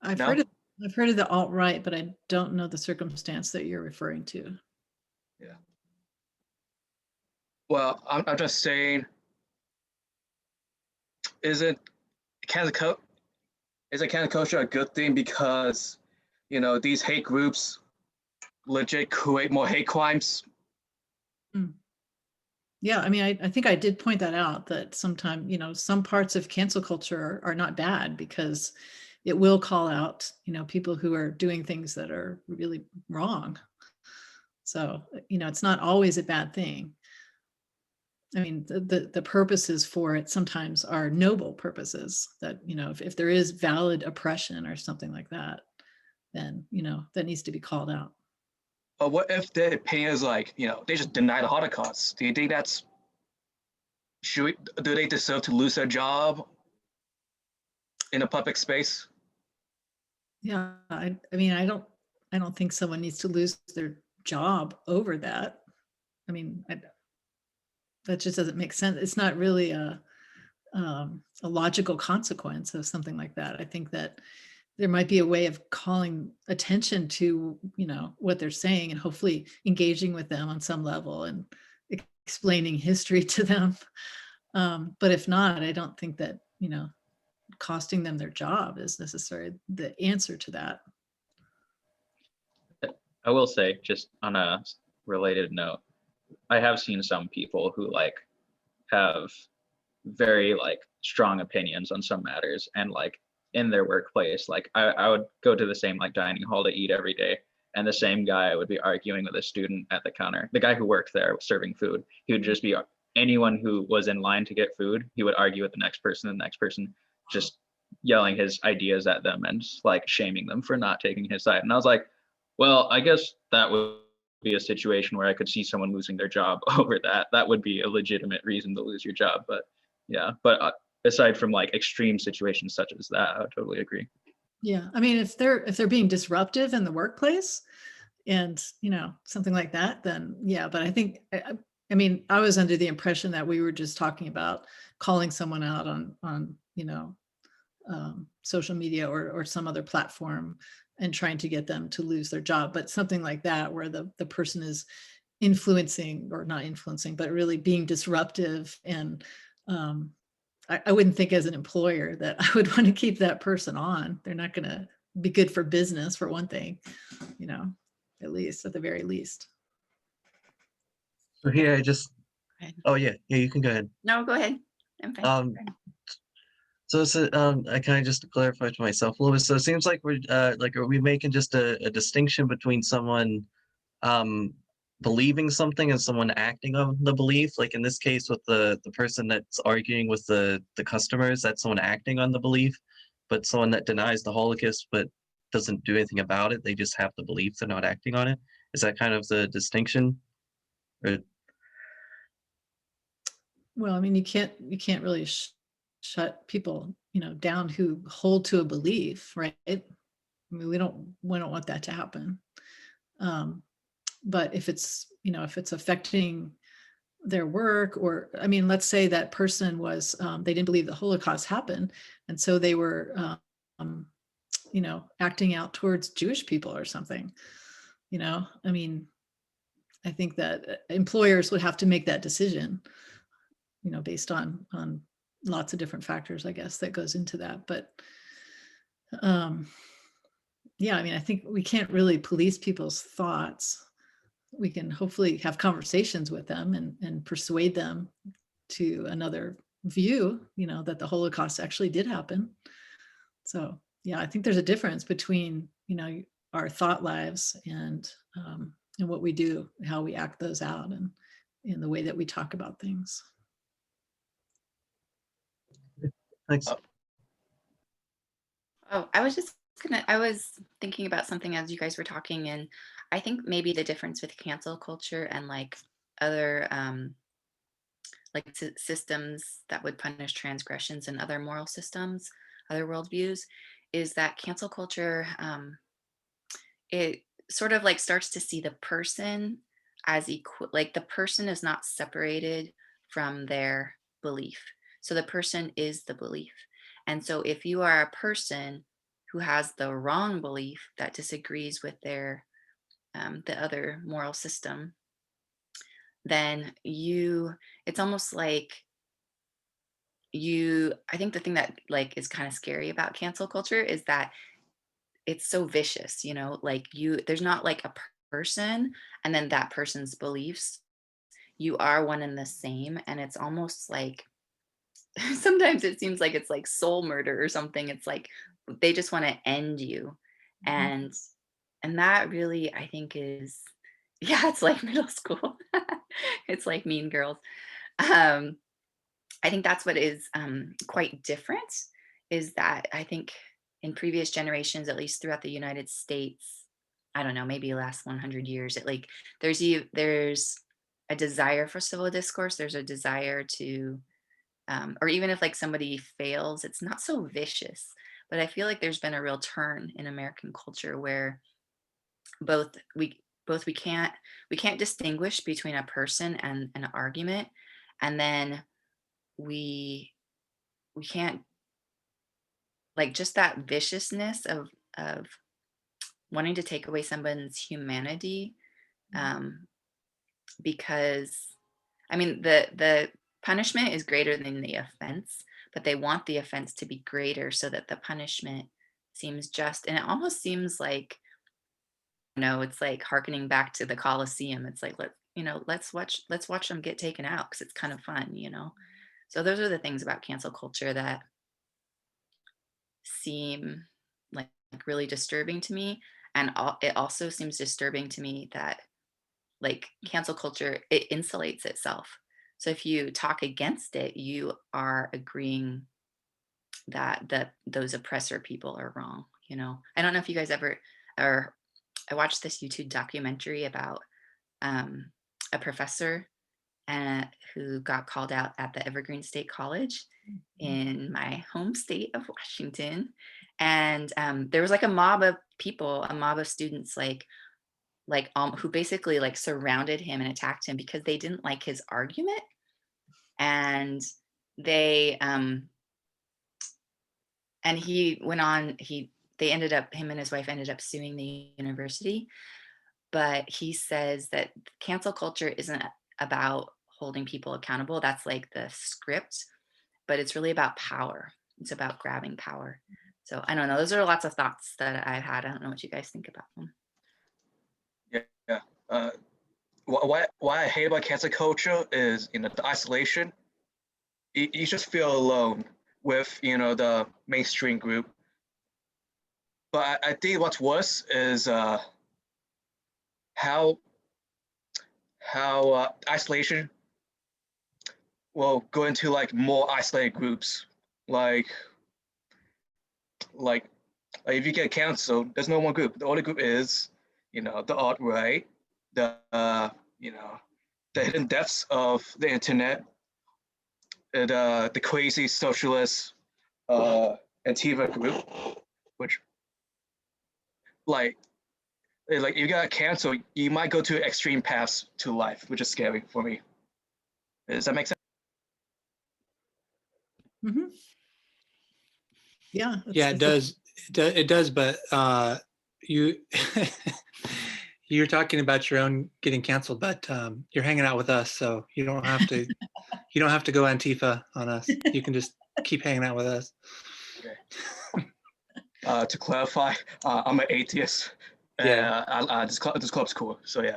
I've heard of the alt-right, but I don't know the circumstance that you're referring to. Yeah. Well, I'm just saying, isn't cancel culture a good thing because, you know, these hate groups legit create more hate crimes? Yeah, I mean, I think I did point that out, that sometimes, you know, some parts of cancel culture are not bad because it will call out, you know, people who are doing things that are really wrong. So, you know, it's not always a bad thing. I mean, the purposes for it sometimes are noble purposes that, you know, if there is valid oppression or something like that, then, you know, that needs to be called out. But what if their opinion is like, you know, they just deny the Holocaust? Do you think that's, do they deserve to lose their job in a public space? Yeah, I mean, I don't think someone needs to lose their job over that. I mean, that just doesn't make sense. It's not really a logical consequence of something like that. I think that there might be a way of calling attention to, you know, what they're saying and hopefully engaging with them on some level and explaining history to them. But if not, I don't think that, you know, costing them their job is necessarily the answer to that. I will say, just on a related note, I have seen some people who like have very like strong opinions on some matters, and like in their workplace, like I would go to the same like dining hall to eat every day, and the same guy would be arguing with a student at the counter. The guy who worked there serving food, he would just be, anyone who was in line to get food, he would argue with the next person, just yelling his ideas at them and like shaming them for not taking his side. And I was like, well, I guess that would be a situation where I could see someone losing their job over that. That would be a legitimate reason to lose your job. But yeah, but aside from like extreme situations such as that, I would totally agree. Yeah, I mean, if they're being disruptive in the workplace and, you know, something like that, then yeah. But I think, I mean, I was under the impression that we were just talking about calling someone out on you know, social media or some other platform and trying to get them to lose their job. But something like that, where the person is influencing, or not influencing, but really being disruptive. And I wouldn't think as an employer that I would want to keep that person on. They're not going to be good for business, for one thing, you know, at the very least. So here I just, oh yeah, you can go ahead. No, go ahead. I'm fine. So I kind of just to clarify to myself a little bit. So it seems like we're like, are we making just a distinction between someone believing something and someone acting on the belief? Like in this case with the person that's arguing with the customers, that's someone acting on the belief, but someone that denies the Holocaust but doesn't do anything about it, they just have the belief, they're not acting on it. Is that kind of the distinction? Or... Well, I mean, you can't really shut people, you know, down who hold to a belief, right? I mean, we don't want that to happen. But if it's, you know, if it's affecting their work, or, I mean, let's say that person was, they didn't believe the Holocaust happened. And so they were, you know, acting out towards Jewish people or something, you know, I mean, I think that employers would have to make that decision, you know, based on lots of different factors, I guess, that goes into that. But yeah, I mean, I think we can't really police people's thoughts. We can hopefully have conversations with them and persuade them to another view, you know, that the Holocaust actually did happen. So yeah, I think there's a difference between, you know, our thought lives and what we do, how we act those out, and in the way that we talk about things. Thanks. Oh, I was thinking about something as you guys were talking, and I think maybe the difference with cancel culture and like other systems that would punish transgressions and other moral systems, other worldviews, is that cancel culture, it sort of like starts to see the person as equal, like the person is not separated from their belief. So the person is the belief. And so if you are a person who has the wrong belief that disagrees with their the other moral system, then it's almost like I think the thing that like is kind of scary about cancel culture is that it's so vicious, you know, like there's not like a person and then that person's beliefs. You are one and the same. And it's almost like sometimes it seems like it's like soul murder or something. It's like they just want to end you. And that really I think is yeah, it's like middle school. It's like Mean Girls. Um, I think that's what is quite different is that I think in previous generations, at least throughout the United States, I don't know, maybe the last 100 years, there's a desire for civil discourse. There's a desire to, or even if like somebody fails, it's not so vicious. But I feel like there's been a real turn in American culture where both we can't distinguish between a person and an argument, and then we can't like just that viciousness of wanting to take away someone's humanity, because I mean the punishment is greater than the offense, but they want the offense to be greater so that the punishment seems just. And it almost seems like, it's like hearkening back to the Colosseum. It's like let's watch them get taken out because it's kind of fun. So those are the things about cancel culture that seem like really disturbing to me. And it also seems disturbing to me that like cancel culture, it insulates itself. So if you talk against it, you are agreeing that those oppressor people are wrong. I don't know if you guys ever, or I watched this YouTube documentary about a professor who got called out at the Evergreen State College in my home state of Washington. And there was like a mob of people, a mob of students, who basically like surrounded him and attacked him because they didn't like his argument. And they and he went on, him and his wife ended up suing the university. But he says that cancel culture isn't about holding people accountable. That's like the script, but it's really about power. It's about grabbing power. So I don't know. Those are lots of thoughts that I've had. I don't know what you guys think about them. Yeah. What I hate about cancel culture is the isolation. You just feel alone with the mainstream group. But I think what's worse is how isolation will go into like more isolated groups. Like if you get canceled, there's no one group. The only group is the alt-right, the hidden depths of the internet, the crazy socialist Antifa group, which like if you got canceled, you might go to extreme paths to life, which is scary for me. Does that make sense? Mm-hmm. Yeah. Yeah, it does. It does. But you you're talking about your own getting canceled, but you're hanging out with us, so you don't have to. You don't have to go Antifa on us. You can just keep hanging out with us. Okay. To clarify, I'm an atheist. Yeah. This club's cool. So yeah.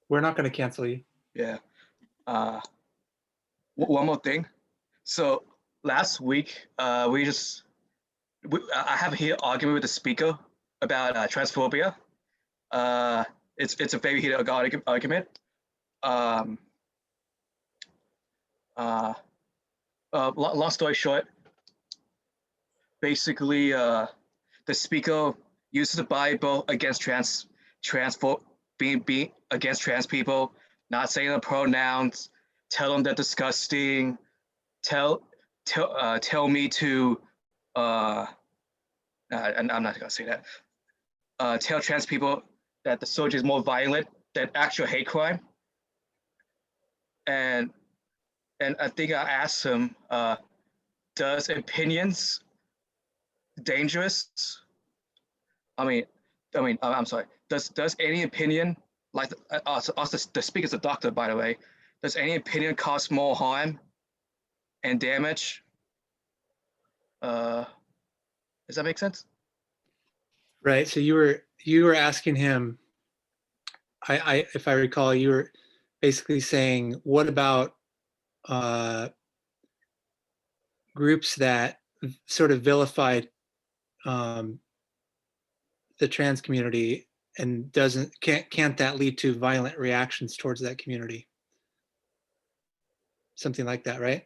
We're not going to cancel you. Yeah. One more thing. So last week, I have a heated argument with the speaker about transphobia. It's a very heated argument. Long story short, basically, the speaker uses the Bible against being against trans people, not saying the pronouns, tell them they're disgusting, tell me to I'm not gonna say that. Tell trans people that the soldier is more violent than actual hate crime. And I think I asked him, does opinions dangerous? I'm sorry. Does any opinion, like also the speaker's a doctor, by the way, does any opinion cause more harm and damage. Does that make sense? Right. So you were asking him, if I recall, you were basically saying, what about groups that sort of vilify the trans community, and can't that lead to violent reactions towards that community? Something like that, right?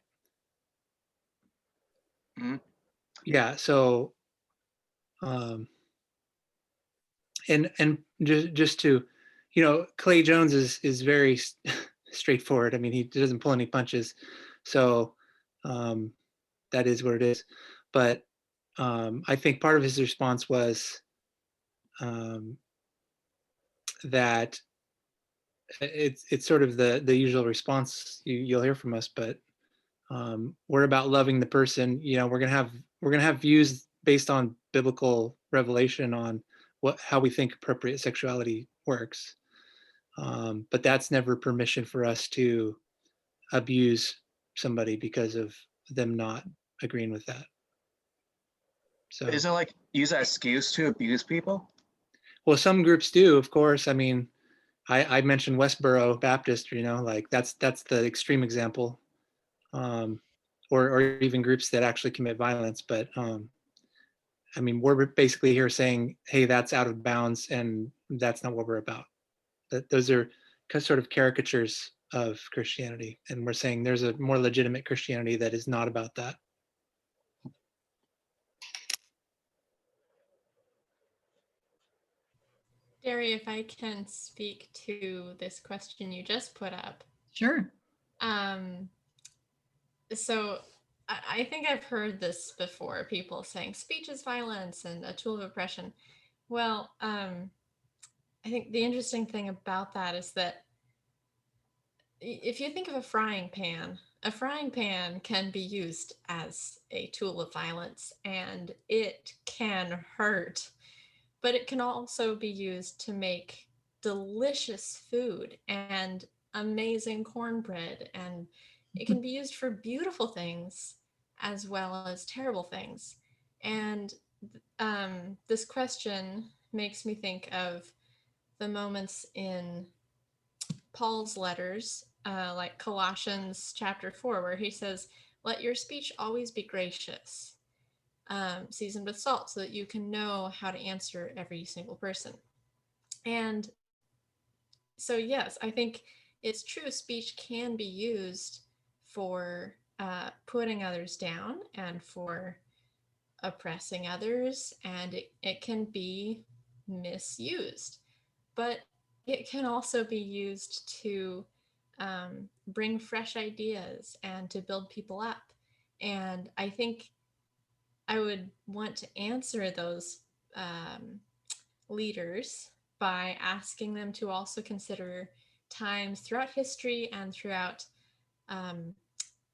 Mm-hmm. Yeah. So, and just to, Clay Jones is very straightforward. I mean, he doesn't pull any punches, so that is what it is. But I think part of his response was that it's sort of the usual response you'll hear from us, but we're about loving the person. We're gonna have views based on biblical revelation on how we think appropriate sexuality works, but that's never permission for us to abuse somebody because of them not agreeing with that. So isn't it like use that excuse to abuse people? Well, some groups do, of course. I mean, I mentioned Westboro Baptist, like that's the extreme example, or even groups that actually commit violence. But I mean, we're basically here saying, hey, that's out of bounds, and that's not what we're about. Those are sort of caricatures of Christianity, and we're saying there's a more legitimate Christianity that is not about that. Derry, if I can speak to this question you just put up. Sure. So I think I've heard this before, people saying speech is violence and a tool of oppression. Well, I think the interesting thing about that is that if you think of a frying pan can be used as a tool of violence, and it can hurt, but it can also be used to make delicious food and amazing cornbread, and it can be used for beautiful things as well as terrible things. And this question makes me think of the moments in Paul's letters, like Colossians chapter 4, where he says, "Let your speech always be gracious, seasoned with salt, so that you can know how to answer every single person." And so, yes, I think it's true. Speech can be used for putting others down and for oppressing others, and it can be misused. But it can also be used to bring fresh ideas and to build people up. And I think I would want to answer those leaders by asking them to also consider times throughout history and throughout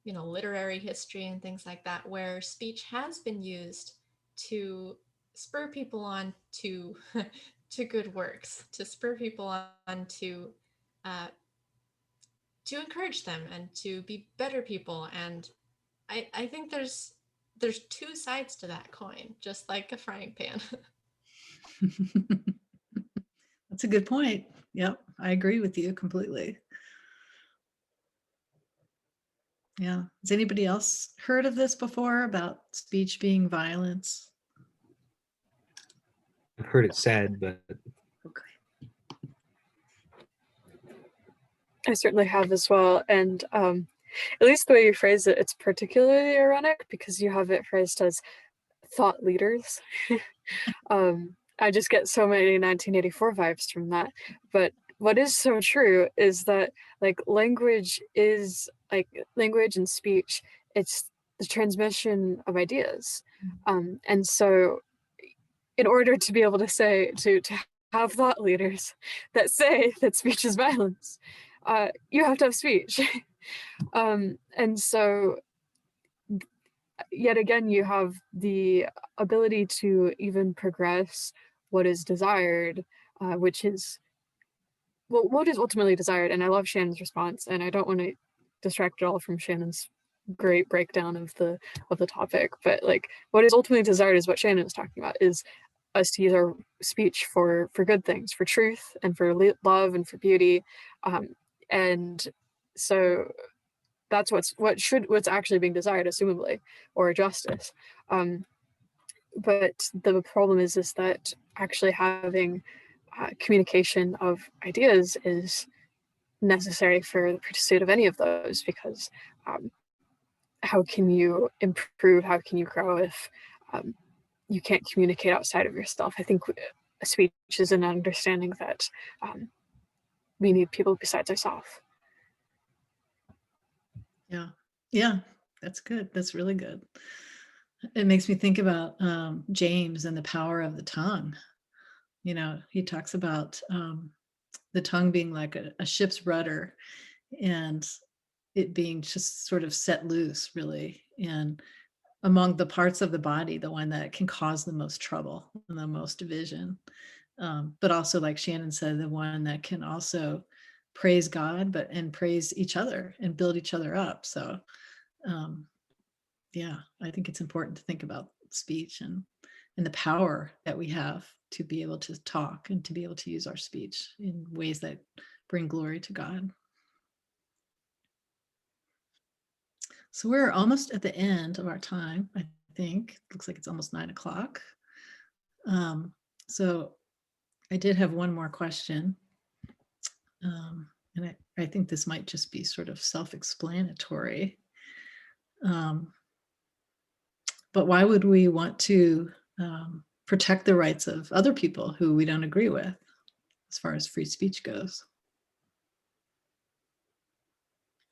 literary history and things like that, where speech has been used to spur people on to to good works, to spur people on to encourage them and to be better people. And I think there's two sides to that coin, just like a frying pan. That's a good point. Yep, I agree with you completely. Yeah. Has anybody else heard of this before about speech being violence? I've heard it said, but Okay. I certainly have as well. And at least the way you phrase it, it's particularly ironic because you have it phrased as thought leaders. I just get so many 1984 vibes from that. But what is so true is that language and speech, it's the transmission of ideas. And so in order to be able to say, to have thought leaders that say that speech is violence, you have to have speech. And so yet again, you have the ability to even progress what is desired, which is what is ultimately desired. And I love Shannon's response, and I don't want to distract at all from Shannon's great breakdown of the topic. But like what is ultimately desired is what Shannon was talking about, is us to use our speech for good things, for truth and for love and for beauty. And so that's what's actually being desired, assumably, or justice. But the problem is that actually having communication of ideas is necessary for the pursuit of any of those, because how can you improve, how can you grow if you can't communicate outside of yourself? I think a speech is an understanding that we need people besides ourselves. Yeah, that's good. That's really good. It makes me think about James and the power of the tongue. You know, he talks about the tongue being like a ship's rudder, and it being just sort of set loose, really, and among the parts of the body, the one that can cause the most trouble and the most division. But also, like Shannon said, the one that can also praise God, and praise each other and build each other up. So yeah, I think it's important to think about speech and the power that we have to be able to talk and to be able to use our speech in ways that bring glory to God. So we're almost at the end of our time, I think. Looks like it's almost 9 o'clock. So I did have one more question. And I think this might just be sort of self-explanatory. But why would we want to protect the rights of other people who we don't agree with as far as free speech goes?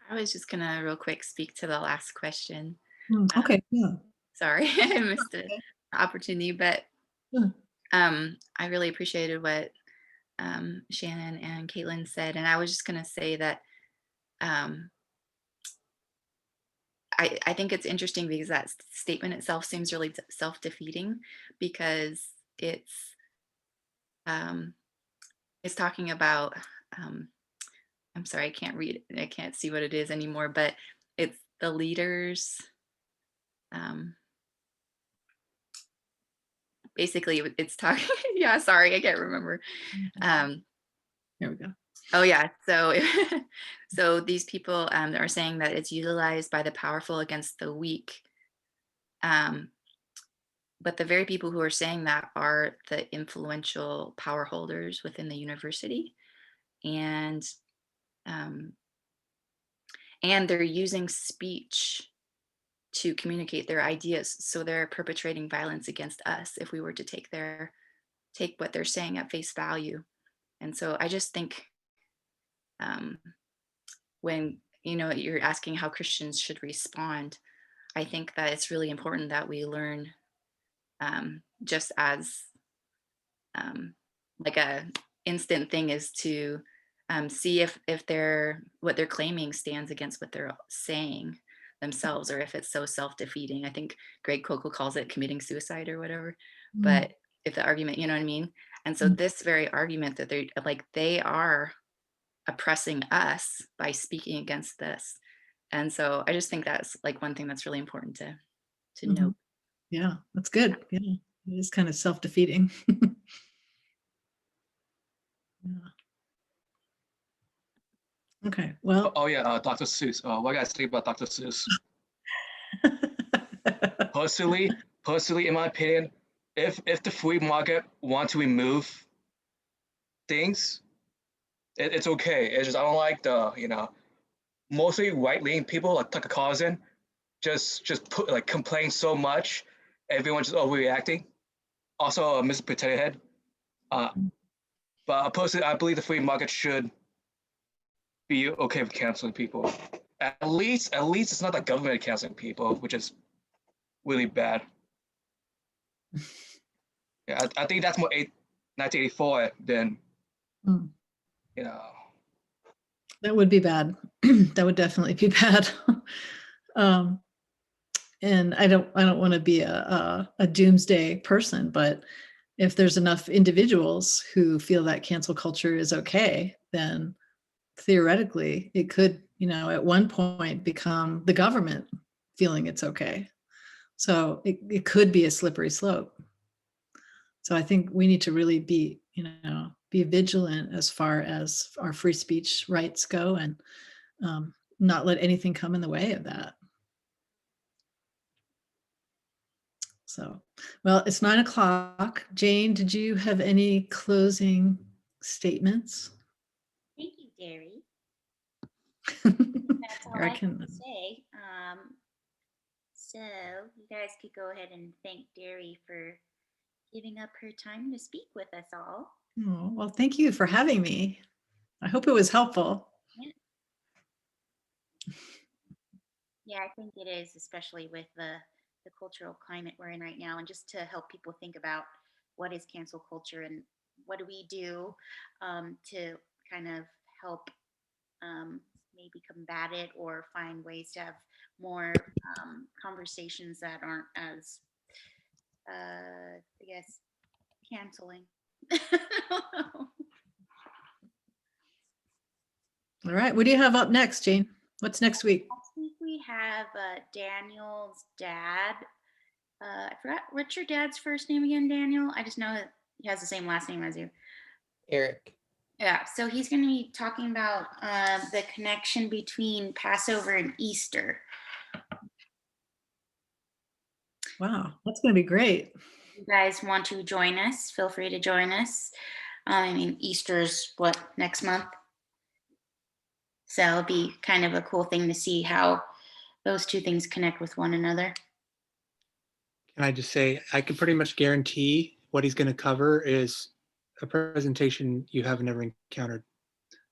I was just gonna real quick speak to the last question. Okay, yeah. Sorry, I missed the opportunity, but I really appreciated what Shannon and Caitlin said, and I was just gonna say that I think it's interesting because that statement itself seems really self-defeating, because it's talking about I'm sorry, I can't read it. I can't see what it is anymore, but it's the leaders. Basically, it's talking. Yeah, sorry, I can't remember. Here we go. Oh yeah, so so these people are saying that it's utilized by the powerful against the weak. But the very people who are saying that are the influential power holders within the university, and they're using speech to communicate their ideas. So they're perpetrating violence against us if we were to take what they're saying at face value. And so I just think when you're asking how Christians should respond, I think that it's really important that we learn, just as like a instant thing is to see if what they're claiming stands against what they're saying themselves, or if it's so self-defeating. I think Greg Koukl calls it committing suicide or whatever. But if the argument, you know what I mean? And so this very argument that they are oppressing us by speaking against this. And so I just think that's like one thing that's really important to note. Yeah, that's good. Yeah, it is kind of self-defeating. Yeah. Okay, well. Oh yeah, Dr. Seuss. What do you guys think about Dr. Seuss? Personally, in my opinion, if the free market want to remove things, it's okay. It's just I don't like the mostly right-leaning people like Tucker Carlson just complain so much, everyone's just overreacting. Also, Mr. Potato Head. But personally, I believe the free market should be okay with canceling people. At least it's not the government canceling people, which is really bad. Yeah, I think that's more 1984 than That would be bad. That would definitely be bad. And I don't want to be a doomsday person, but if there's enough individuals who feel that cancel culture is okay, then theoretically it could, at one point become the government feeling it's okay. So it could be a slippery slope. So I think we need to really be, be vigilant as far as our free speech rights go, and not let anything come in the way of that. So, well, it's 9:00. Jane, did you have any closing statements? Thank you, Derry. That's all Here, I can say. So you guys could go ahead and thank Derry for giving up her time to speak with us all. Oh, well, thank you for having me. I hope it was helpful. Yeah, I think it is, especially with the cultural climate we're in right now, and just to help people think about what is cancel culture and what do we do to kind of help maybe combat it or find ways to have more conversations that aren't as, I guess, canceling. All right. What do you have up next, Jane? What's next week? Next week we have Daniel's dad. I forgot, what's your dad's first name again, Daniel? I just know that he has the same last name as you. Eric. Yeah, so he's going to be talking about the connection between Passover and Easter. Wow, that's going to be great. If you guys want to join us, feel free to join us. I mean, Easter's what, next month? So it'll be kind of a cool thing to see how those two things connect with one another. Can I just say, I can pretty much guarantee what he's going to cover is a presentation you haven't ever encountered.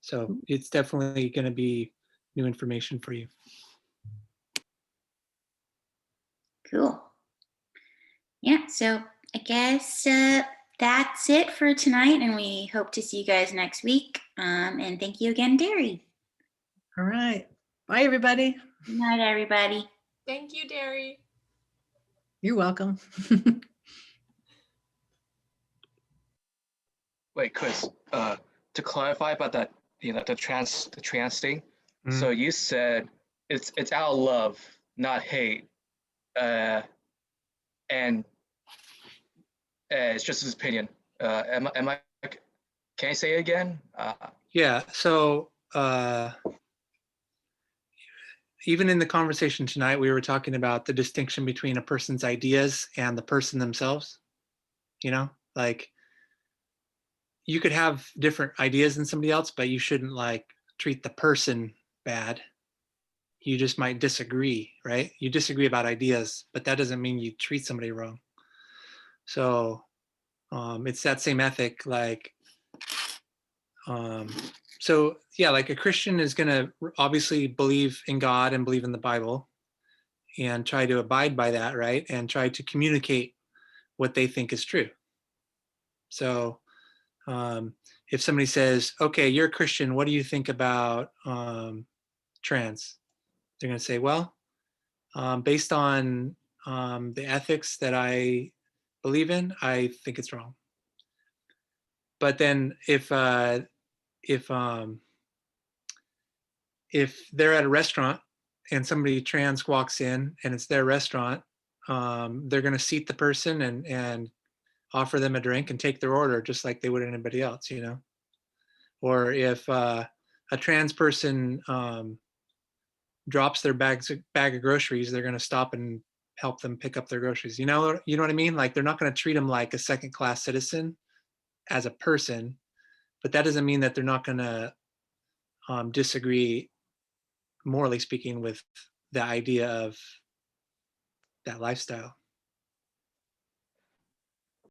So it's definitely going to be new information for you. Cool. Yeah, so I guess that's it for tonight, and we hope to see you guys next week. And thank you again, Derry. All right. Bye, everybody. Good night, everybody. Thank you, Derry. You're welcome. Wait, Chris, to clarify about that, the trans thing. So you said it's out of love, not hate, and it's just his opinion. Am I? Can I say it again? Yeah. So even in the conversation tonight, we were talking about the distinction between a person's ideas and the person themselves. Like you could have different ideas than somebody else, but you shouldn't like treat the person bad. You just might disagree, right? You disagree about ideas, but that doesn't mean you treat somebody wrong. So it's that same ethic, like, so yeah, like a Christian is going to obviously believe in God and believe in the Bible and try to abide by that, right? And try to communicate what they think is true. So if somebody says, okay, you're a Christian, what do you think about trans? They're going to say, well, based on the ethics that I believe in, I think it's wrong. But then if they're at a restaurant and somebody trans walks in and it's their restaurant, they're going to seat the person and offer them a drink and take their order just like they would anybody else, Or if a trans person drops their bag of groceries, they're going to stop and help them pick up their groceries. You know what I mean? Like they're not going to treat them like a second-class citizen as a person, but that doesn't mean that they're not going to disagree, morally speaking, with the idea of that lifestyle.